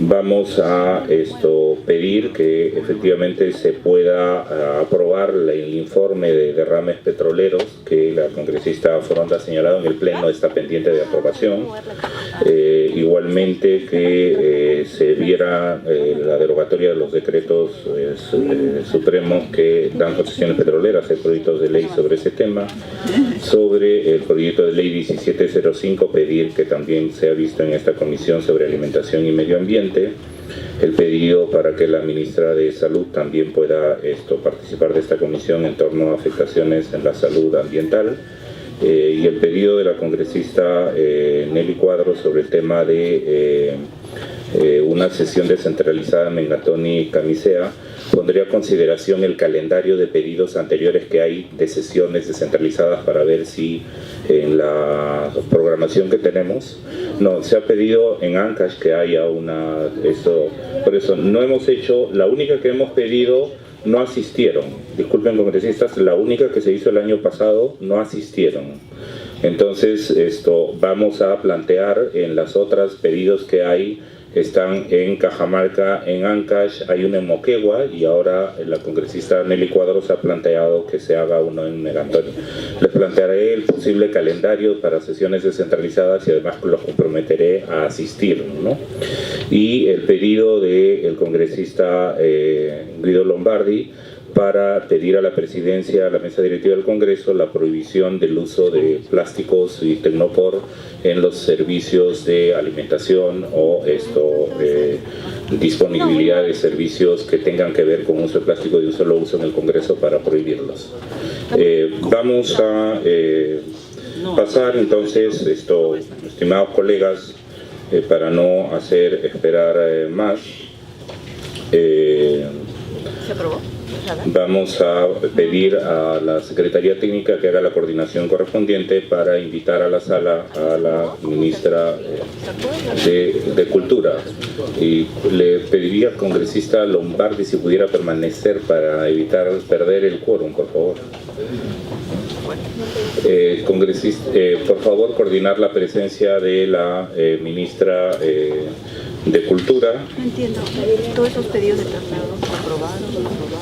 vamos a pedir que efectivamente se pueda aprobar el informe de derrames petroleros que la congresista Foronda ha señalado en el Pleno, está pendiente de aprobación. Igualmente que se viera la derogatoria de los decretos supremos que dan concesiones petroleras, el proyecto de ley sobre ese tema. Sobre el proyecto de ley 1705, pedir que también sea visto en esta comisión sobre alimentación y medio ambiente. El pedido para que la ministra de Salud también pueda participar de esta comisión en torno a afectaciones en la salud ambiental. Y el pedido de la congresista Nelly Cuadros sobre el tema de una sesión descentralizada en Mengatoni y Camisea. Pondría a consideración el calendario de pedidos anteriores que hay de sesiones descentralizadas para ver si en la programación que tenemos, no, se ha pedido en Ancash que haya por eso no hemos hecho, la única que hemos pedido no asistieron, disculpen congresistas, la única que se hizo el año pasado no asistieron. Entonces vamos a plantear en las otras pedidos que hay. Están en Cajamarca, en Ancash, hay uno en Moquegua y ahora la congresista Nelly Cuadros ha planteado que se haga uno en Mengatoni. Les plantearé el posible calendario para sesiones descentralizadas y además los comprometeré a asistir, ¿no? Y el pedido del congresista Guido Lombardi para pedir a la presidencia, a la mesa directiva del Congreso, la prohibición del uso de plásticos y tecnopor en los servicios de alimentación o disponibilidad de servicios que tengan que ver con uso de plástico de un solo uso en el Congreso para prohibirlos. Vamos a pasar entonces, estimados colegas, para no hacer esperar más. ¿Se aprobó? Vamos a pedir a la Secretaría Técnica que haga la coordinación correspondiente para invitar a la sala a la ministra de Cultura. Y le pediría al congresista Lombardi si pudiera permanecer para evitar perder el quórum, por favor. Congresista, por favor, coordinar la presencia de la ministra de Cultura. No entiendo. Todos esos pedidos de traslado se aprobaron.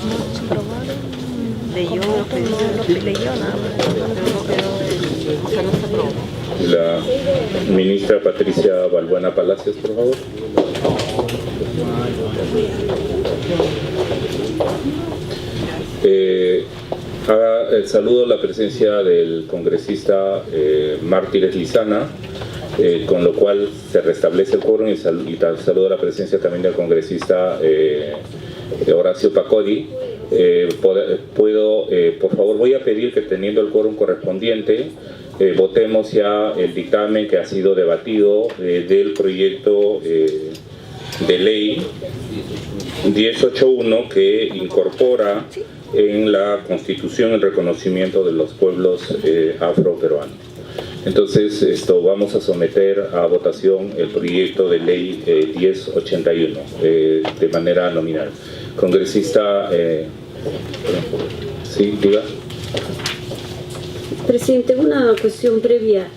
Leyó los pedidos, leyó nada más, pero no quedó, o sea, no se aprobó. La ministra Patricia Balbuena Palacios, por favor. Haga el saludo a la presencia del congresista Mártires Lizana, con lo cual se restablece el quórum y saludo a la presencia también del congresista Horacio Pacori. Por favor, voy a pedir que teniendo el quórum correspondiente, votemos ya el dictamen que ha sido debatido del proyecto de ley 1081 que incorpora en la Constitución el reconocimiento de los pueblos afroperuanos. Entonces, vamos a someter a votación el proyecto de ley 1081 de manera nominal. Congresista, sí, diga. Presidente, una cuestión previa.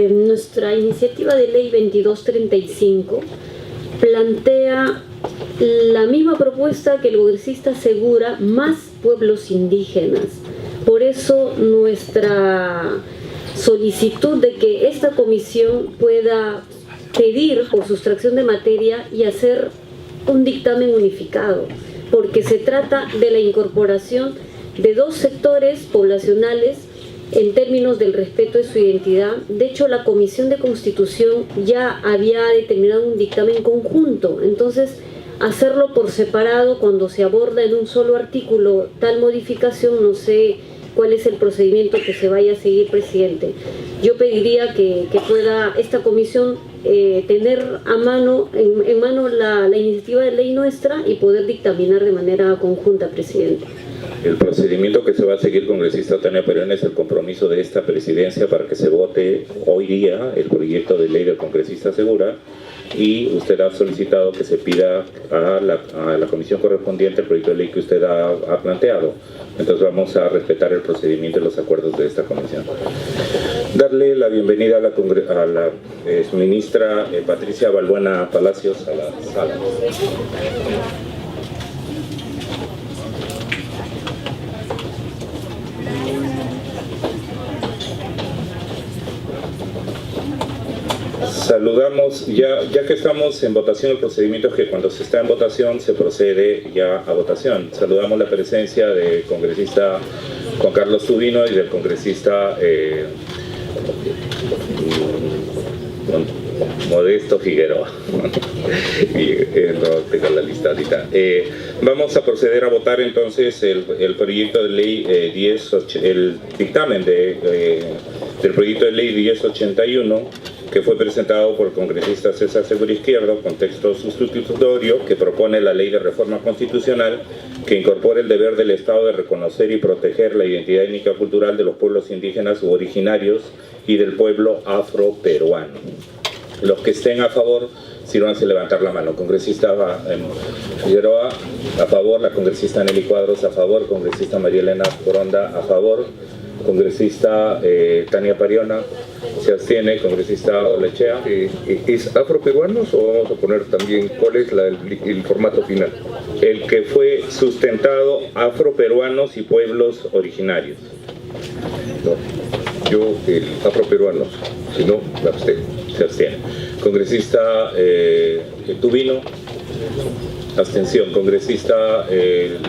Nuestra iniciativa de ley 2235 plantea la misma propuesta que el congresista asegura, más pueblos indígenas. Por eso nuestra solicitud de que esta comisión pueda pedir por sustracción de materia y hacer un dictamen unificado, porque se trata de la incorporación de dos sectores poblacionales en términos del respeto de su identidad. De hecho, la Comisión de Constitución ya había determinado un dictamen conjunto, entonces hacerlo por separado cuando se aborda en un solo artículo tal modificación, no sé cuál es el procedimiento que se vaya a seguir, presidente. Yo pediría que pueda esta comisión tener en mano la iniciativa de ley nuestra y poder dictaminar de manera conjunta, presidente. El procedimiento que se va a seguir, congresista Tania Perón, es el compromiso de esta presidencia para que se vote hoy día el proyecto de ley del congresista Segura, y usted ha solicitado que se pida a la comisión correspondiente el proyecto de ley que usted ha planteado. Entonces vamos a respetar el procedimiento y los acuerdos de esta comisión. Darle la bienvenida a la ministra Patricia Balbuena Palacios a la sala. Saludamos, ya que estamos en votación, el procedimiento es que cuando se está en votación se procede ya a votación. Saludamos la presencia del congresista Juan Carlos Tubino y del congresista Modesto Figueroa. No tengo la lista ahorita. Vamos a proceder a votar entonces el proyecto de ley el dictamen del proyecto de ley 1081, que fue presentado por el congresista César Segura Izquierdo, con texto sustitutorio que propone la ley de reforma constitucional que incorpora el deber del Estado de reconocer y proteger la identidad étnica cultural de los pueblos indígenas u originarios y del pueblo afroperuano. Los que estén a favor, sírvanse levantar la mano. Congresista Figueroa, a favor. La congresista Nelly Cuadros, a favor. Congresista María Elena Coronda, a favor. Congresista Tania Pariona, se abstiene. Congresista Olechea. ¿Es afroperuanos o vamos a poner también cuál es el formato final? El que fue sustentado afroperuanos y pueblos originarios. No, yo el afroperuanos, si no, me abstengo. Se abstiene. Congresista Tubino, abstención. Congresista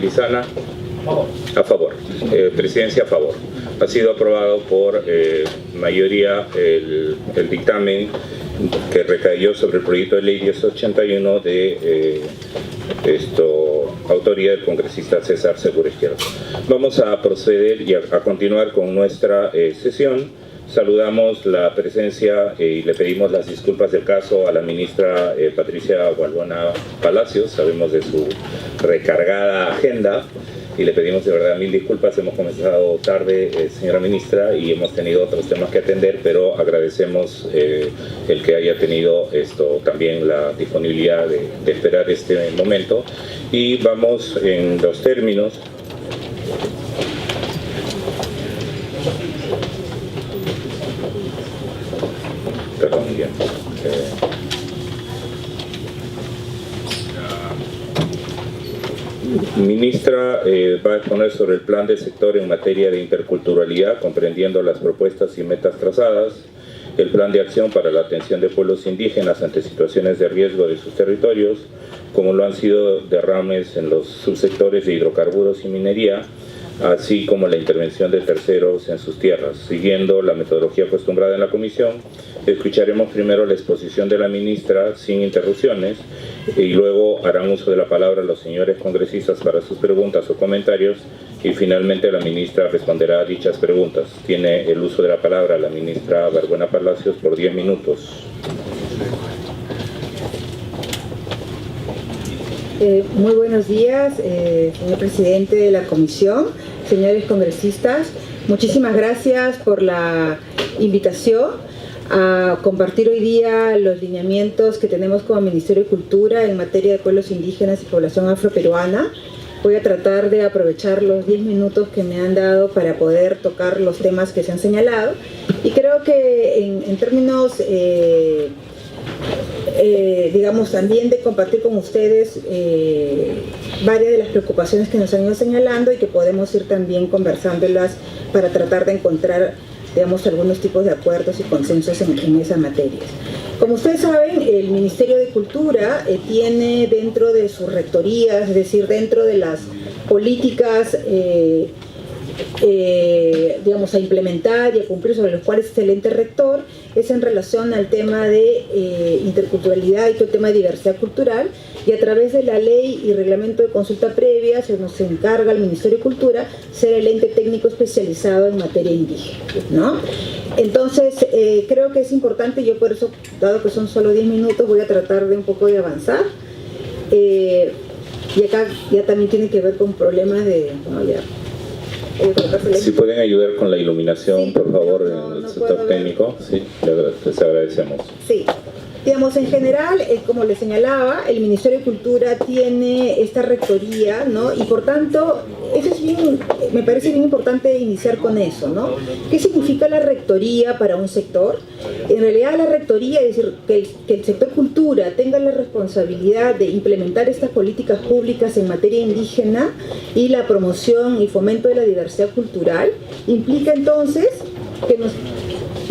Lizana, a favor. Presidencia a favor. Ha sido aprobado por mayoría el dictamen que recayó sobre el proyecto de ley 1081 de autoría del congresista César Segura Izquierdo. Vamos a proceder y a continuar con nuestra sesión. Saludamos la presencia y le pedimos las disculpas del caso a la ministra Patricia Balbuena Palacios. Sabemos de su recargada agenda y le pedimos de verdad 1000 disculpas. Hemos comenzado tarde, señora ministra, y hemos tenido otros temas que atender, pero agradecemos el que haya tenido también la disponibilidad de esperar este momento. Y vamos en los términos. Perdón, bien. Ministra va a exponer sobre el plan del sector en materia de interculturalidad, comprendiendo las propuestas y metas trazadas, el plan de acción para la atención de pueblos indígenas ante situaciones de riesgo de sus territorios, como lo han sido derrames en los subsectores de hidrocarburos y minería, así como la intervención de terceros en sus tierras. Siguiendo la metodología acostumbrada en la comisión, escucharemos primero la exposición de la ministra sin interrupciones y luego harán uso de la palabra los señores congresistas para sus preguntas o comentarios y finalmente la ministra responderá a dichas preguntas. Tiene el uso de la palabra la ministra Balbuena Palacios por 10 minutos. Muy buenos días, señor presidente de la comisión, señores congresistas. Muchísimas gracias por la invitación a compartir hoy día los lineamientos que tenemos como Ministerio de Cultura en materia de pueblos indígenas y población afroperuana. Voy a tratar de aprovechar los 10 minutos que me han dado para poder tocar los temas que se han señalado. Y creo que en términos digamos, también de compartir con ustedes varias de las preocupaciones que nos han ido señalando y que podemos ir también conversándolas para tratar de encontrar, digamos, algunos tipos de acuerdos y consensos en esas materias. Como ustedes saben, el Ministerio de Cultura tiene dentro de sus rectorías, es decir, dentro de las políticas digamos, a implementar y a cumplir, sobre los cuales es el ente rector, es en relación al tema de interculturalidad y todo el tema de diversidad cultural, y a través de la ley y reglamento de consulta previa se nos encarga al Ministerio de Cultura ser el ente técnico especializado en materia indígena, ¿no? Entonces, creo que es importante, yo por eso, dado que son solo 10 minutos, voy a tratar de un poco de avanzar. Y acá ya también tiene que ver con problemas de... ¿no? Ya. Si pueden ayudar con la iluminación, sí, por favor, no en el sector técnico, sí, les agradecemos. Sí, Digamos, en general, como les señalaba, el Ministerio de Cultura tiene esta rectoría, ¿no? Y por tanto, eso es bien, me parece bien importante iniciar con eso, ¿no? ¿Qué significa la rectoría para un sector? En realidad la rectoría es decir que el sector cultura tenga la responsabilidad de implementar estas políticas públicas en materia indígena y la promoción y fomento de la diversidad cultural, implica entonces que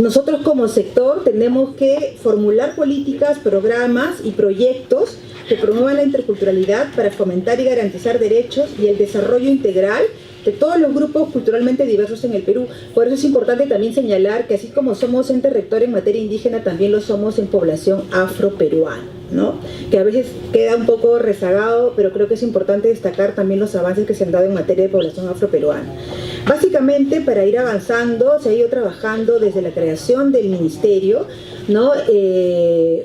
nosotros como sector tenemos que formular políticas, programas y proyectos que promuevan la interculturalidad para fomentar y garantizar derechos y el desarrollo integral de todos los grupos culturalmente diversos en el Perú. Por eso es importante también señalar que así como somos ente rector en materia indígena, también lo somos en población afroperuana, ¿no? Que a veces queda un poco rezagado, pero creo que es importante destacar también los avances que se han dado en materia de población afroperuana. Básicamente, para ir avanzando, se ha ido trabajando desde la creación del ministerio, ¿no?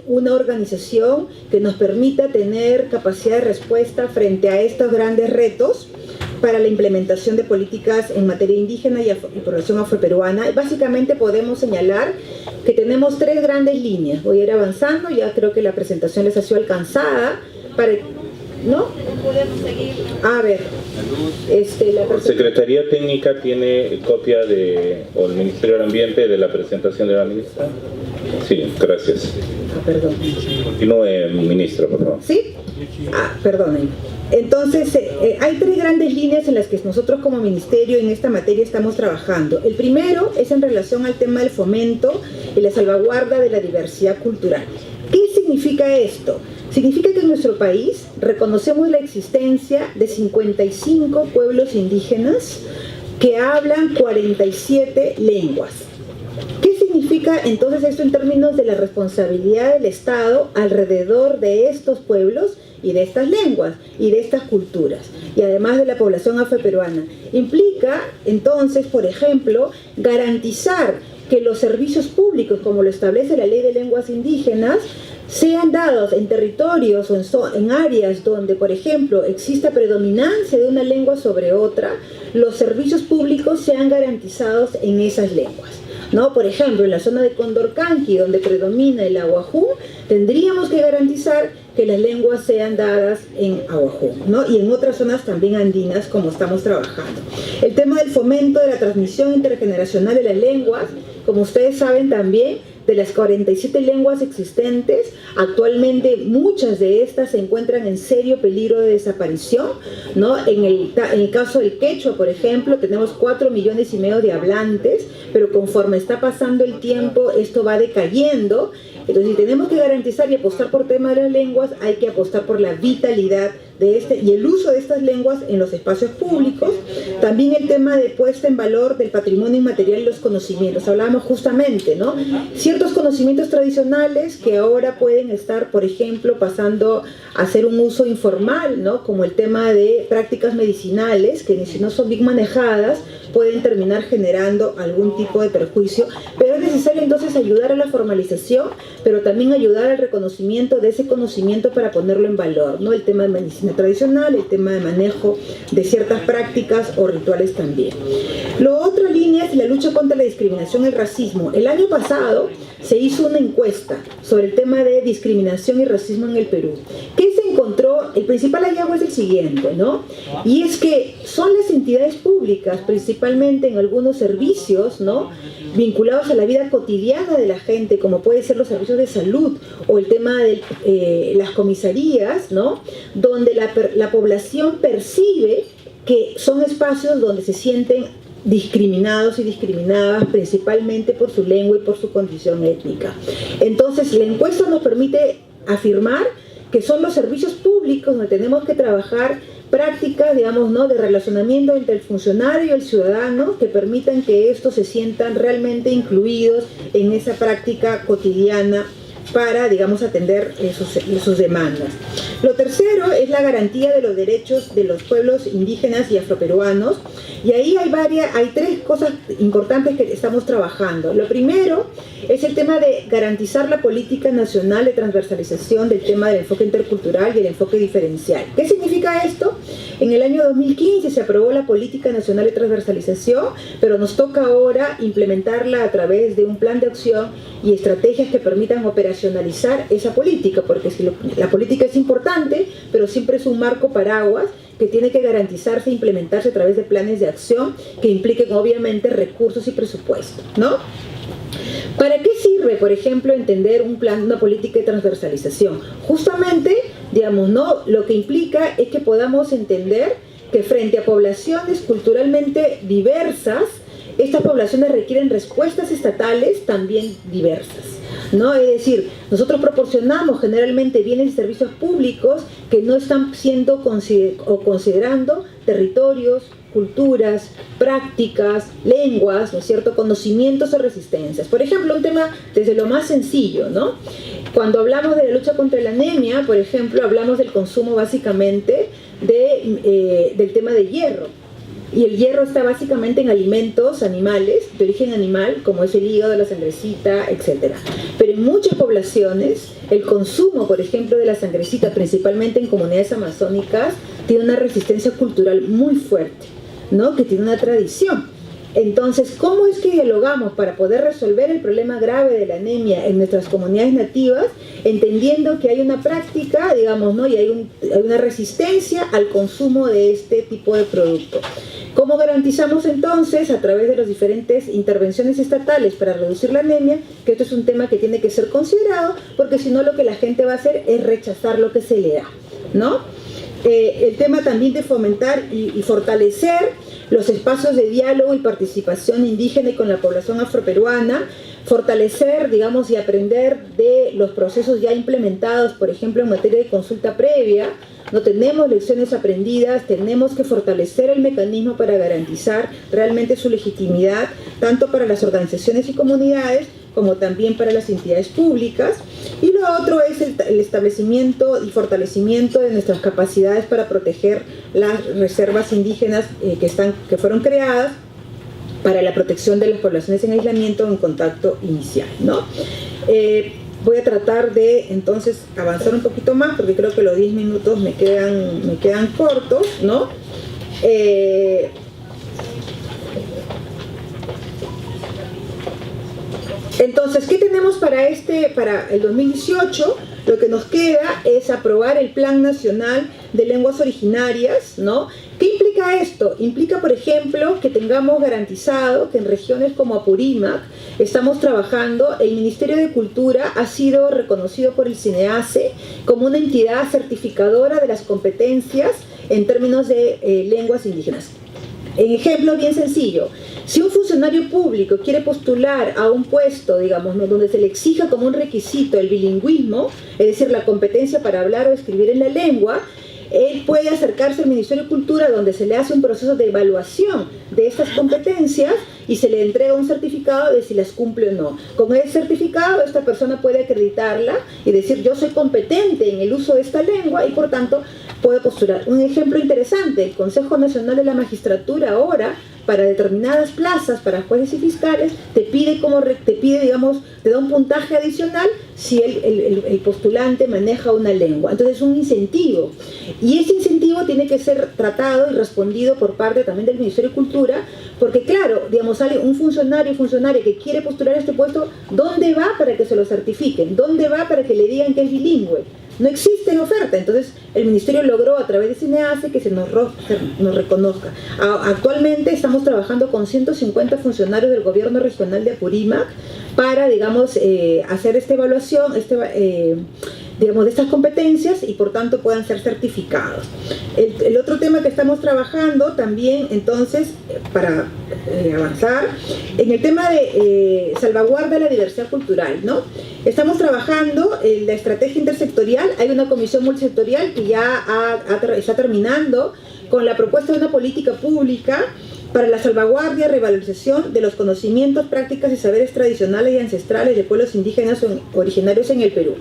Una organización que nos permita tener capacidad de respuesta frente a estos grandes retos para la implementación de políticas en materia indígena y población afroperuana. Básicamente podemos señalar que tenemos tres grandes líneas. Voy a ir avanzando, ya creo que la presentación les ha sido alcanzada, ¿no? Podemos seguir. A ver, la Secretaría Técnica tiene copia o el Ministerio del Ambiente de la presentación de la ministra. Sí, gracias. Perdón. Continúe, ministro, por favor. ¿Sí? Perdonen. Entonces, hay tres grandes líneas en las que nosotros como ministerio en esta materia estamos trabajando. El primero es en relación al tema del fomento y la salvaguarda de la diversidad cultural. ¿Qué significa esto? Significa que en nuestro país reconocemos la existencia de 55 pueblos indígenas que hablan 47 lenguas. ¿Qué significa entonces esto en términos de la responsabilidad del Estado alrededor de estos pueblos y de estas lenguas y de estas culturas, y además de la población afroperuana? Implica entonces, por ejemplo, garantizar que los servicios públicos, como lo establece la Ley de Lenguas Indígenas, sean dados en territorios o en áreas donde, por ejemplo, exista predominancia de una lengua sobre otra, los servicios públicos sean garantizados en esas lenguas, ¿no? Por ejemplo, en la zona de Condorcanqui, donde predomina el ahuajú, tendríamos que garantizar que las lenguas sean dadas en ahuajú, ¿no? Y en otras zonas también andinas, como estamos trabajando. El tema del fomento de la transmisión intergeneracional de las lenguas, como ustedes saben también, de las 47 lenguas existentes, actualmente muchas de estas se encuentran en serio peligro de desaparición, ¿no? En el caso del quechua, por ejemplo, tenemos 4,5 millones de hablantes, pero conforme está pasando el tiempo, esto va decayendo. Entonces, si tenemos que garantizar y apostar por tema de las lenguas, hay que apostar por la vitalidad de y el uso de estas lenguas en los espacios públicos. También el tema de puesta en valor del patrimonio inmaterial y los conocimientos. Hablábamos justamente, ¿no? Ciertos conocimientos tradicionales que ahora pueden estar, por ejemplo, pasando a ser un uso informal, ¿no? Como el tema de prácticas medicinales, que si no son bien manejadas, pueden terminar generando algún tipo de perjuicio. Pero es necesario entonces ayudar a la formalización, pero también ayudar al reconocimiento de ese conocimiento para ponerlo en valor, ¿no? El tema de medicina tradicional, el tema de manejo de ciertas prácticas o rituales también. Lo otra línea es la lucha contra la discriminación y el racismo. El año pasado se hizo una encuesta sobre el tema de discriminación y racismo en el Perú. ¿Qué se encontró? El principal hallazgo es el siguiente, ¿no? Y es que son las entidades públicas, principalmente en algunos servicios, ¿no?, vinculados a la vida cotidiana de la gente, como puede ser los servicios de salud o el tema de las comisarías, ¿no?, donde la población percibe que son espacios donde se sienten discriminados y discriminadas principalmente por su lengua y por su condición étnica. Entonces, la encuesta nos permite afirmar que son los servicios públicos donde tenemos que trabajar prácticas, digamos, ¿no?, de relacionamiento entre el funcionario y el ciudadano que permitan que estos se sientan realmente incluidos en esa práctica cotidiana para, digamos, atender sus demandas. Lo tercero es la garantía de los derechos de los pueblos indígenas y afroperuanos, y ahí hay tres cosas importantes que estamos trabajando. Lo primero es el tema de garantizar la política nacional de transversalización del tema del enfoque intercultural y el enfoque diferencial. ¿Qué significa implica esto? En el año 2015 se aprobó la Política Nacional de Transversalización, pero nos toca ahora implementarla a través de un plan de acción y estrategias que permitan operacionalizar esa política, porque si la política es importante, pero siempre es un marco paraguas que tiene que garantizarse e implementarse a través de planes de acción que impliquen obviamente recursos y presupuesto, ¿no? ¿Para qué sirve, por ejemplo, entender un plan, una política de transversalización? Justamente, digamos, ¿no? Lo que implica es que podamos entender que frente a poblaciones culturalmente diversas, estas poblaciones requieren respuestas estatales también diversas, ¿no? Es decir, nosotros proporcionamos generalmente bienes y servicios públicos que no están siendo considerando territorios, culturas, prácticas, lenguas, ¿no es cierto?, conocimientos o resistencias. Por ejemplo, un tema desde lo más sencillo, ¿no? Cuando hablamos de la lucha contra la anemia, por ejemplo, hablamos del consumo básicamente del tema de hierro. Y el hierro está básicamente en alimentos animales, de origen animal, como es el hígado, la sangrecita, etc. Pero en muchas poblaciones, el consumo, por ejemplo, de la sangrecita, principalmente en comunidades amazónicas, tiene una resistencia cultural muy fuerte, ¿no? Que tiene una tradición. Entonces, ¿cómo es que dialogamos para poder resolver el problema grave de la anemia en nuestras comunidades nativas, entendiendo que hay una práctica, digamos, ¿no? Y hay una resistencia al consumo de este tipo de producto? ¿Cómo garantizamos entonces, a través de las diferentes intervenciones estatales para reducir la anemia, que esto es un tema que tiene que ser considerado, porque si no lo que la gente va a hacer es rechazar lo que se le da, ¿no? El tema también de fomentar y fortalecer los espacios de diálogo y participación indígena y con la población afroperuana, fortalecer, digamos, y aprender de los procesos ya implementados, por ejemplo, en materia de consulta previa. No tenemos lecciones aprendidas, tenemos que fortalecer el mecanismo para garantizar realmente su legitimidad, tanto para las organizaciones y comunidades, como también para las entidades públicas. Y lo otro es el establecimiento y fortalecimiento de nuestras capacidades para proteger las reservas indígenas que fueron creadas para la protección de las poblaciones en aislamiento o en contacto inicial, ¿no? Voy a tratar de entonces avanzar un poquito más, porque creo que los 10 minutos me quedan cortos, ¿no? Entonces, ¿qué tenemos para el 2018? Lo que nos queda es aprobar el Plan Nacional de Lenguas Originarias, ¿no? ¿Qué implica esto? Implica, por ejemplo, que tengamos garantizado que en regiones como Apurímac estamos trabajando, el Ministerio de Cultura ha sido reconocido por el CINEACE como una entidad certificadora de las competencias en términos de lenguas indígenas. En ejemplo bien sencillo, si un funcionario público quiere postular a un puesto, digamos, ¿no?, donde se le exija como un requisito el bilingüismo, es decir, la competencia para hablar o escribir en la lengua, él puede acercarse al Ministerio de Cultura, donde se le hace un proceso de evaluación de estas competencias y se le entrega un certificado de si las cumple o no. Con ese certificado esta persona puede acreditarla y decir: yo soy competente en el uso de esta lengua y por tanto puedo postular. Un ejemplo interesante: el Consejo Nacional de la Magistratura ahora, para determinadas plazas, para jueces y fiscales, te pide, digamos, te da un puntaje adicional si el postulante maneja una lengua. Entonces es un incentivo. Y ese incentivo tiene que ser tratado y respondido por parte también del Ministerio de Cultura, porque claro, digamos, sale un funcionario que quiere postular a este puesto, ¿dónde va para que se lo certifiquen? ¿Dónde va para que le digan que es bilingüe? No existe en oferta. Entonces el Ministerio logró a través de CINEACE que se nos reconozca. Actualmente estamos trabajando con 150 funcionarios del gobierno regional de Apurímac para, digamos, hacer esta evaluación, digamos, de estas competencias y por tanto puedan ser certificados. El otro tema que estamos trabajando también, entonces, para avanzar, en el tema de salvaguarda de la diversidad cultural, ¿no? Estamos trabajando en la estrategia intersectorial. Hay una comisión multisectorial que ya está terminando con la propuesta de una política pública para la salvaguardia y revalorización de los conocimientos, prácticas y saberes tradicionales y ancestrales de pueblos indígenas originarios en el Perú.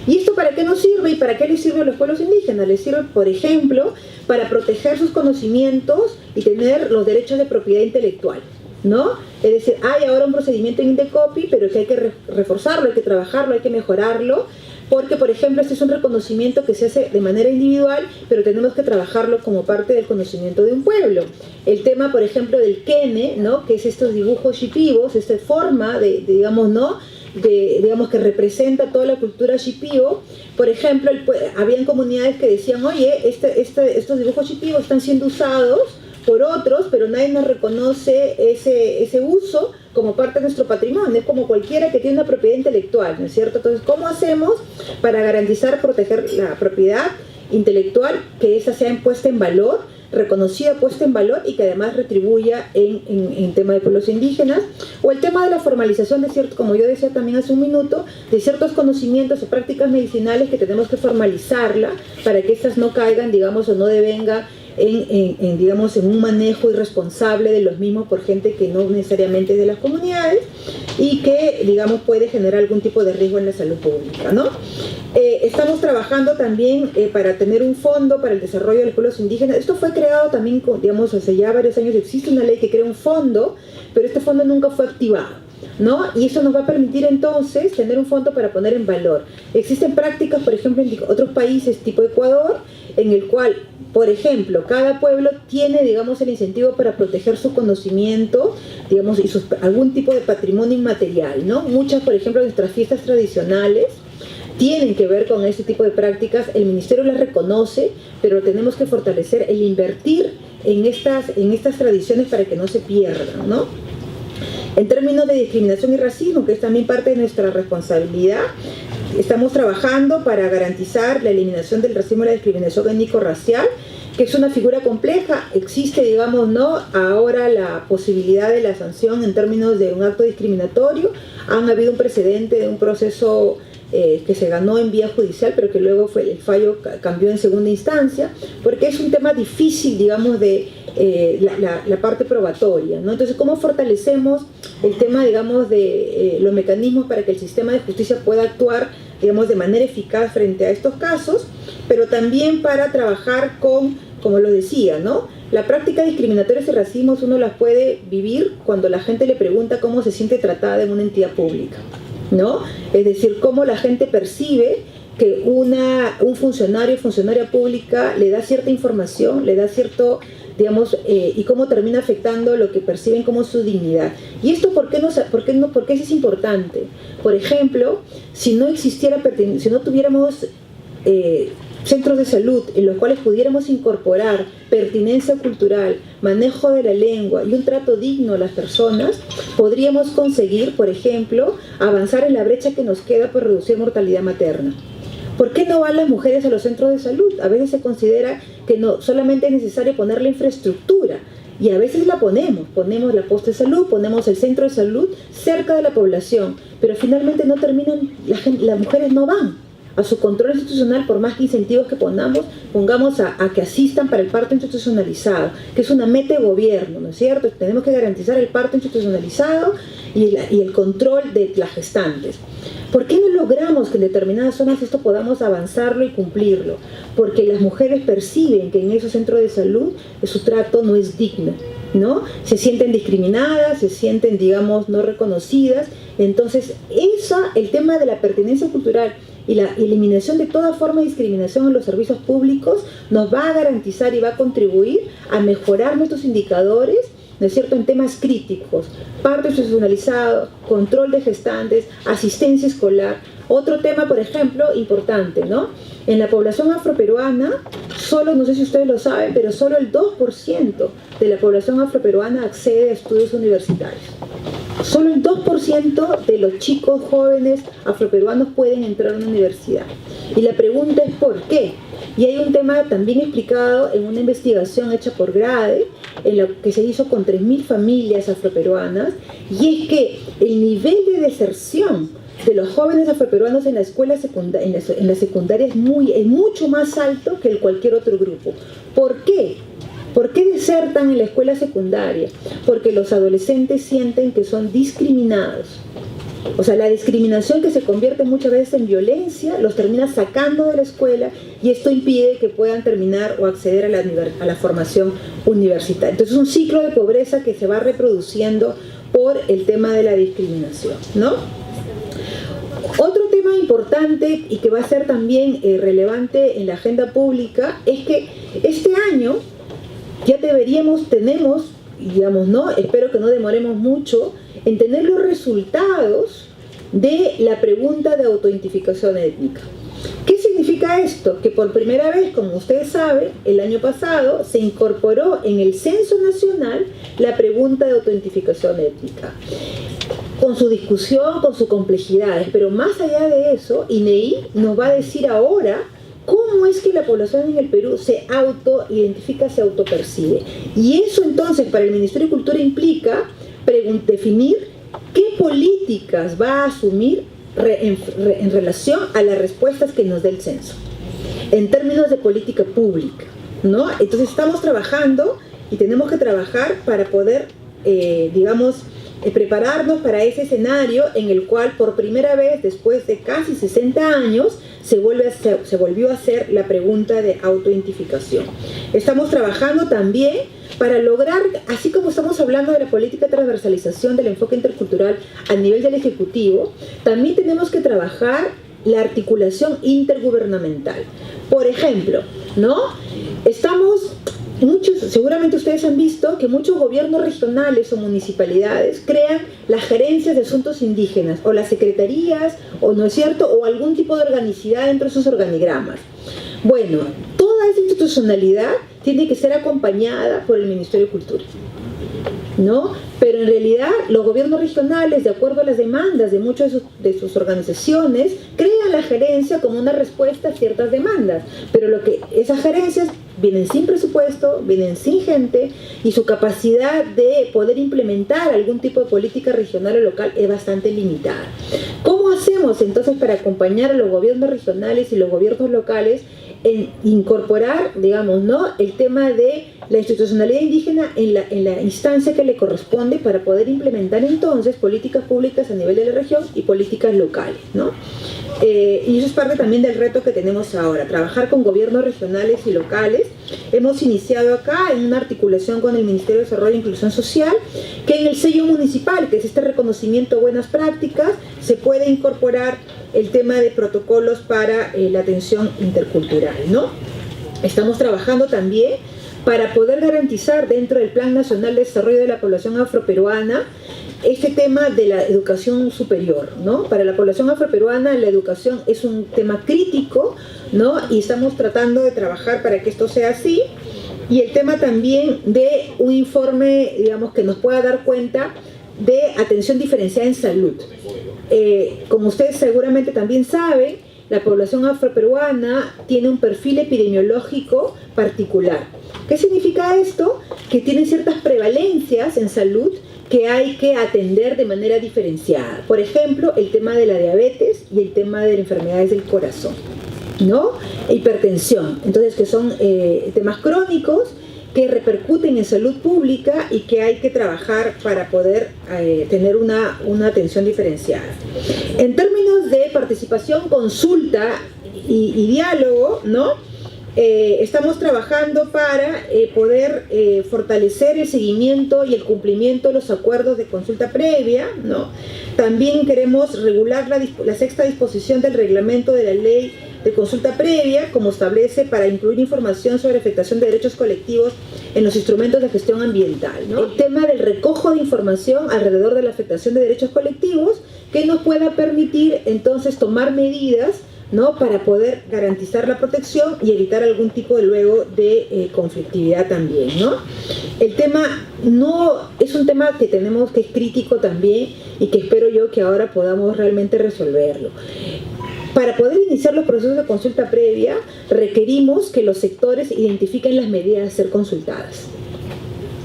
¿Y esto para qué nos sirve y para qué les sirve a los pueblos indígenas? Les sirve, por ejemplo, para proteger sus conocimientos y tener los derechos de propiedad intelectual, ¿no? Es decir, hay ahora un procedimiento en Indecopi, pero que hay que reforzarlo, hay que trabajarlo, hay que mejorarlo, porque por ejemplo este es un reconocimiento que se hace de manera individual, pero tenemos que trabajarlo como parte del conocimiento de un pueblo. El tema, por ejemplo, del quene, ¿no? Que es estos dibujos shipibos, esta forma digamos, ¿no? Digamos que representa toda la cultura shipibo. Por ejemplo, habían comunidades que decían, oye, estos dibujos shipibos están siendo usados por otros, pero nadie nos reconoce ese uso como parte de nuestro patrimonio. Es como cualquiera que tiene una propiedad intelectual, ¿no es cierto? Entonces, ¿cómo hacemos para garantizar, proteger la propiedad intelectual, que esa sea puesta en valor, reconocida, puesta en valor y que además retribuya en tema de pueblos indígenas? O el tema de la formalización de ciertos, como yo decía también hace un minuto, de ciertos conocimientos o prácticas medicinales que tenemos que formalizarla para que estas no caigan, digamos, o no devengan digamos, en un manejo irresponsable de los mismos por gente que no necesariamente es de las comunidades y que, digamos, puede generar algún tipo de riesgo en la salud pública, ¿no? Estamos trabajando también para tener un fondo para el desarrollo de los pueblos indígenas. Esto fue creado también, digamos, hace ya varios años existe una ley que crea un fondo, pero este fondo nunca fue activado, ¿no? Y eso nos va a permitir entonces tener un fondo para poner en valor. Existen prácticas, por ejemplo, en otros países tipo Ecuador, en el cual, por ejemplo, cada pueblo tiene, digamos, el incentivo para proteger su conocimiento, digamos, y algún tipo de patrimonio inmaterial, ¿no? Muchas, por ejemplo, de nuestras fiestas tradicionales tienen que ver con este tipo de prácticas. El Ministerio las reconoce, pero tenemos que fortalecer el invertir en estas tradiciones para que no se pierdan, ¿no? En términos de discriminación y racismo, que es también parte de nuestra responsabilidad, estamos trabajando para garantizar la eliminación del racismo y la discriminación étnico-racial, que es una figura compleja. Existe, digamos, ¿no?, ahora la posibilidad de la sanción en términos de un acto discriminatorio. Han habido un precedente de un proceso que se ganó en vía judicial, pero que luego el fallo cambió en segunda instancia, porque es un tema difícil, digamos, de la parte probatoria, ¿no? Entonces, ¿cómo fortalecemos el tema, digamos, de los mecanismos para que el sistema de justicia pueda actuar, digamos, de manera eficaz frente a estos casos, pero también para trabajar con, como lo decía, ¿no?, la práctica discriminatoria y racismo uno las puede vivir cuando la gente le pregunta cómo se siente tratada en una entidad pública, ¿no? Es decir, cómo la gente percibe que un funcionario o funcionaria pública le da cierta información, le da cierto, digamos, y cómo termina afectando lo que perciben como su dignidad. ¿Y esto por qué eso es importante? Por ejemplo, si no tuviéramos centros de salud en los cuales pudiéramos incorporar pertinencia cultural, manejo de la lengua y un trato digno a las personas, podríamos conseguir, por ejemplo, avanzar en la brecha que nos queda por reducir mortalidad materna. ¿Por qué no van las mujeres a los centros de salud? A veces se considera que no solamente es necesario poner la infraestructura, y a veces la ponemos la posta de salud, ponemos el centro de salud cerca de la población, pero finalmente no terminan, las mujeres no van a su control institucional por más que incentivos que pongamos a que asistan para el parto institucionalizado, que es una meta de gobierno, ¿no es cierto? Tenemos que garantizar el parto institucionalizado y el control de las gestantes. ¿Por qué no logramos que en determinadas zonas esto podamos avanzarlo y cumplirlo? Porque las mujeres perciben que en esos centros de salud su trato no es digno, ¿no? Se sienten discriminadas, se sienten, digamos, no reconocidas. Entonces, el tema de la pertinencia cultural y la eliminación de toda forma de discriminación en los servicios públicos nos va a garantizar y va a contribuir a mejorar nuestros indicadores, ¿no es cierto?, en temas críticos: parto institucionalizado, control de gestantes, asistencia escolar. Otro tema, por ejemplo, importante, ¿no? En la población afroperuana, no sé si ustedes lo saben, pero solo el 2% de la población afroperuana accede a estudios universitarios. Solo el 2% de los chicos jóvenes afroperuanos pueden entrar a una universidad. Y la pregunta es ¿por qué? Y hay un tema también explicado en una investigación hecha por GRADE, en la que se hizo con 3.000 familias afroperuanas, y es que el nivel de deserción de los jóvenes afroperuanos en la secundaria es mucho más alto que en cualquier otro grupo. ¿Por qué? ¿Por qué desertan en la escuela secundaria? Porque los adolescentes sienten que son discriminados. O sea, la discriminación, que se convierte muchas veces en violencia, los termina sacando de la escuela, y esto impide que puedan terminar o acceder a la formación universitaria. Entonces es un ciclo de pobreza que se va reproduciendo por el tema de la discriminación, ¿no? Otro tema tema importante y que va a ser también relevante en la agenda pública es que este año ya tenemos, digamos, ¿no? Espero que no demoremos mucho en tener los resultados de la pregunta de autoidentificación étnica. ¿Qué significa esto? Que por primera vez, como ustedes saben, el año pasado se incorporó en el Censo Nacional la pregunta de autoidentificación étnica, con su discusión, con sus complejidades, pero más allá de eso, INEI nos va a decir ahora cómo es que la población en el Perú se autoidentifica, se autopercibe. Y eso entonces para el Ministerio de Cultura implica definir qué políticas va a asumir en relación a las respuestas que nos dé el censo, en términos de política pública, ¿no? Entonces estamos trabajando y tenemos que trabajar para poder, prepararnos para ese escenario en el cual por primera vez, después de casi 60 años, se volvió a hacer la pregunta de autoidentificación. Estamos trabajando también para lograr, así como estamos hablando de la política de transversalización del enfoque intercultural a nivel del Ejecutivo, también tenemos que trabajar la articulación intergubernamental. Por ejemplo, ¿no? Seguramente ustedes han visto que muchos gobiernos regionales o municipalidades crean las gerencias de asuntos indígenas o las secretarías, o no es cierto, o algún tipo de organicidad dentro de sus organigramas. Bueno, toda esa institucionalidad tiene que ser acompañada por el Ministerio de Cultura, ¿no? Pero en realidad los gobiernos regionales, de acuerdo a las demandas de muchas de sus organizaciones, crean la gerencia como una respuesta a ciertas demandas, pero esas gerencias vienen sin presupuesto, vienen sin gente, y su capacidad de poder implementar algún tipo de política regional o local es bastante limitada. ¿Cómo hacemos entonces para acompañar a los gobiernos regionales y los gobiernos locales en incorporar, digamos, ¿no?, el tema de la institucionalidad indígena en la instancia que le corresponde para poder implementar entonces políticas públicas a nivel de la región y políticas locales, ¿no? Y eso es parte también del reto que tenemos ahora, trabajar con gobiernos regionales y locales. Hemos iniciado acá en una articulación con el Ministerio de Desarrollo e Inclusión Social, que en el sello municipal, que es este reconocimiento de buenas prácticas, se puede incorporar el tema de protocolos para la atención intercultural, ¿no? Estamos trabajando también para poder garantizar dentro del Plan Nacional de Desarrollo de la Población Afroperuana este tema de la educación superior, ¿no? Para la población afroperuana la educación es un tema crítico, ¿no? Y estamos tratando de trabajar para que esto sea así. Y el tema también de un informe, digamos, que nos pueda dar cuenta de atención diferenciada en salud. Como ustedes seguramente también saben, la población afroperuana tiene un perfil epidemiológico particular. ¿Qué significa esto? Que tienen ciertas prevalencias en salud que hay que atender de manera diferenciada. Por ejemplo, el tema de la diabetes y el tema de las enfermedades del corazón, ¿no? Hipertensión. Entonces, que son temas crónicos que repercuten en salud pública y que hay que trabajar para poder tener una atención diferenciada. En términos de participación, consulta y diálogo, ¿no? Estamos trabajando para poder fortalecer el seguimiento y el cumplimiento de los acuerdos de consulta previa, ¿no? También queremos regular la sexta disposición del reglamento de la ley de consulta previa, como establece, para incluir información sobre afectación de derechos colectivos en los instrumentos de gestión ambiental, ¿no? El tema del recojo de información alrededor de la afectación de derechos colectivos que nos pueda permitir entonces tomar medidas, ¿no?, para poder garantizar la protección y evitar algún tipo de luego de conflictividad también, ¿no? El tema es un tema que tenemos, que es crítico también y que espero yo que ahora podamos realmente resolverlo. Para poder iniciar los procesos de consulta previa, requerimos que los sectores identifiquen las medidas a ser consultadas,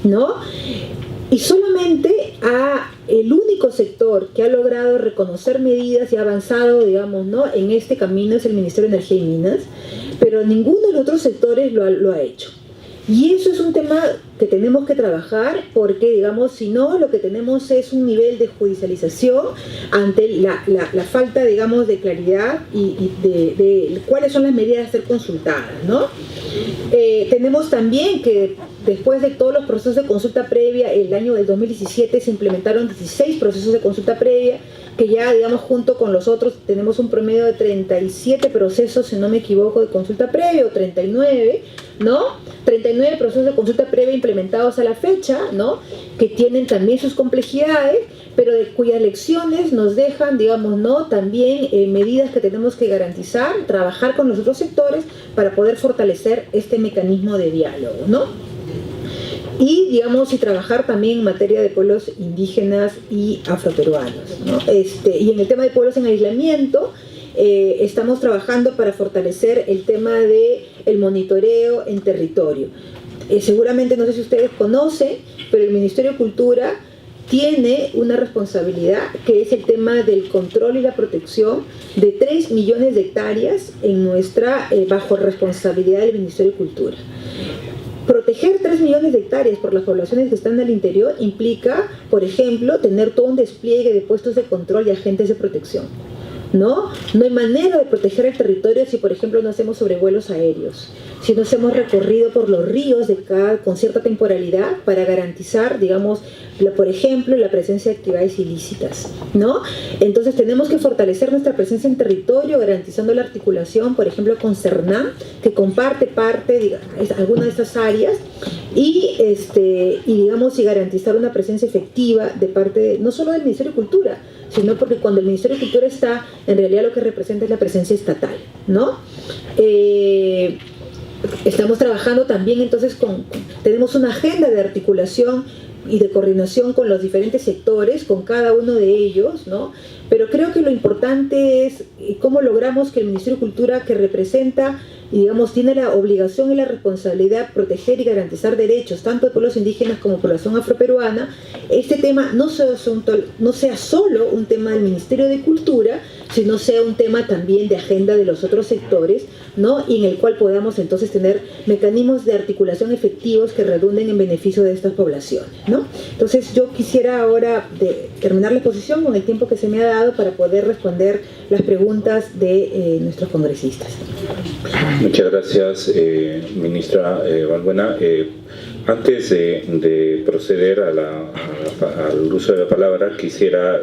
¿no? Y solamente el único sector que ha logrado reconocer medidas y ha avanzado, digamos, ¿no?, en este camino es el Ministerio de Energía y Minas, pero ninguno de los otros sectores lo ha hecho. Y eso es un tema que tenemos que trabajar porque, digamos, si no, lo que tenemos es un nivel de judicialización ante la falta, digamos, de claridad y de cuáles son las medidas a ser consultadas, ¿no? Tenemos también que después de todos los procesos de consulta previa, el año del 2017 se implementaron 16 procesos de consulta previa, que ya, digamos, junto con los otros tenemos un promedio de 37 procesos, si no me equivoco, de consulta previa, o 39, ¿no? 39 procesos de consulta previa implementados a la fecha, ¿no? Que tienen también sus complejidades, pero de cuyas lecciones nos dejan, digamos, ¿no? También medidas que tenemos que garantizar, trabajar con los otros sectores para poder fortalecer este mecanismo de diálogo, ¿no? Y, digamos, y trabajar también en materia de pueblos indígenas y afroperuanos, ¿no? Y en el tema de pueblos en aislamiento, estamos trabajando para fortalecer el tema del monitoreo en territorio. Seguramente, no sé si ustedes conocen, pero el Ministerio de Cultura tiene una responsabilidad que es el tema del control y la protección de 3 millones de hectáreas en nuestra, bajo responsabilidad del Ministerio de Cultura. Proteger 3 millones de hectáreas por las poblaciones que están al interior implica, por ejemplo, tener todo un despliegue de puestos de control y agentes de protección, ¿no? No hay manera de proteger el territorio si, por ejemplo, no hacemos sobrevuelos aéreos, si no hacemos recorrido por los ríos con cierta temporalidad para garantizar, digamos, por ejemplo, la presencia de actividades ilícitas, ¿no? Entonces tenemos que fortalecer nuestra presencia en territorio, garantizando la articulación, por ejemplo, con CERNAM, que comparte alguna de estas áreas, y digamos, y garantizar una presencia efectiva de parte, no solo del Ministerio de Cultura, sino porque cuando el Ministerio de Cultura está, en realidad lo que representa es la presencia estatal, ¿no? Estamos trabajando también, entonces, tenemos una agenda de articulación y de coordinación con los diferentes sectores, con cada uno de ellos, ¿no? Pero creo que lo importante es cómo logramos que el Ministerio de Cultura, que representa y, digamos, tiene la obligación y la responsabilidad de proteger y garantizar derechos tanto de pueblos indígenas como población afroperuana, este tema no sea solo un tema del Ministerio de Cultura, sino sea un tema también de agenda de los otros sectores, ¿no? Y en el cual podamos entonces tener mecanismos de articulación efectivos que redunden en beneficio de estas poblaciones, ¿no? Entonces yo quisiera ahora terminar la exposición con el tiempo que se me ha dado para poder responder las preguntas de nuestros congresistas. Muchas gracias, ministra Balbuena. Antes de proceder al uso de la palabra, quisiera,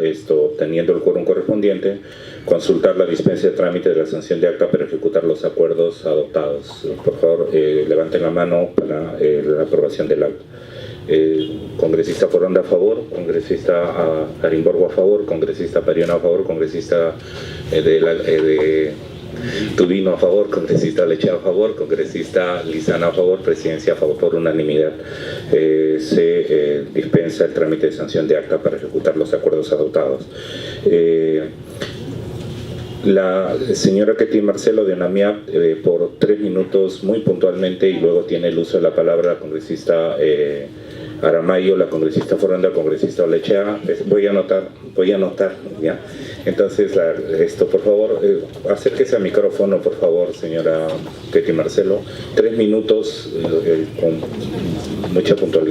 teniendo el quórum correspondiente, consultar la dispensa de trámite de la sanción de acta para ejecutar los acuerdos adoptados. Por favor, levanten la mano para la aprobación del acta. Congresista Foronda a favor, congresista Arimborgo a favor, congresista Pariona a favor, congresista Tubino a favor, congresista Lechea a favor, congresista Lizana a favor, presidencia a favor por unanimidad. Se dispensa el trámite de sanción de acta para ejecutar los acuerdos adoptados. La señora Ketty Marcelo de UNAMIAP, por 3 minutos muy puntualmente, y luego tiene el uso de la palabra la congresista Aramayo, la congresista Foronda, el congresista Lechea. Voy a anotar, ¿ya? Entonces, por favor, acérquese al micrófono, por favor, señora Ketty Marcelo. 3 minutos con mucha puntualidad.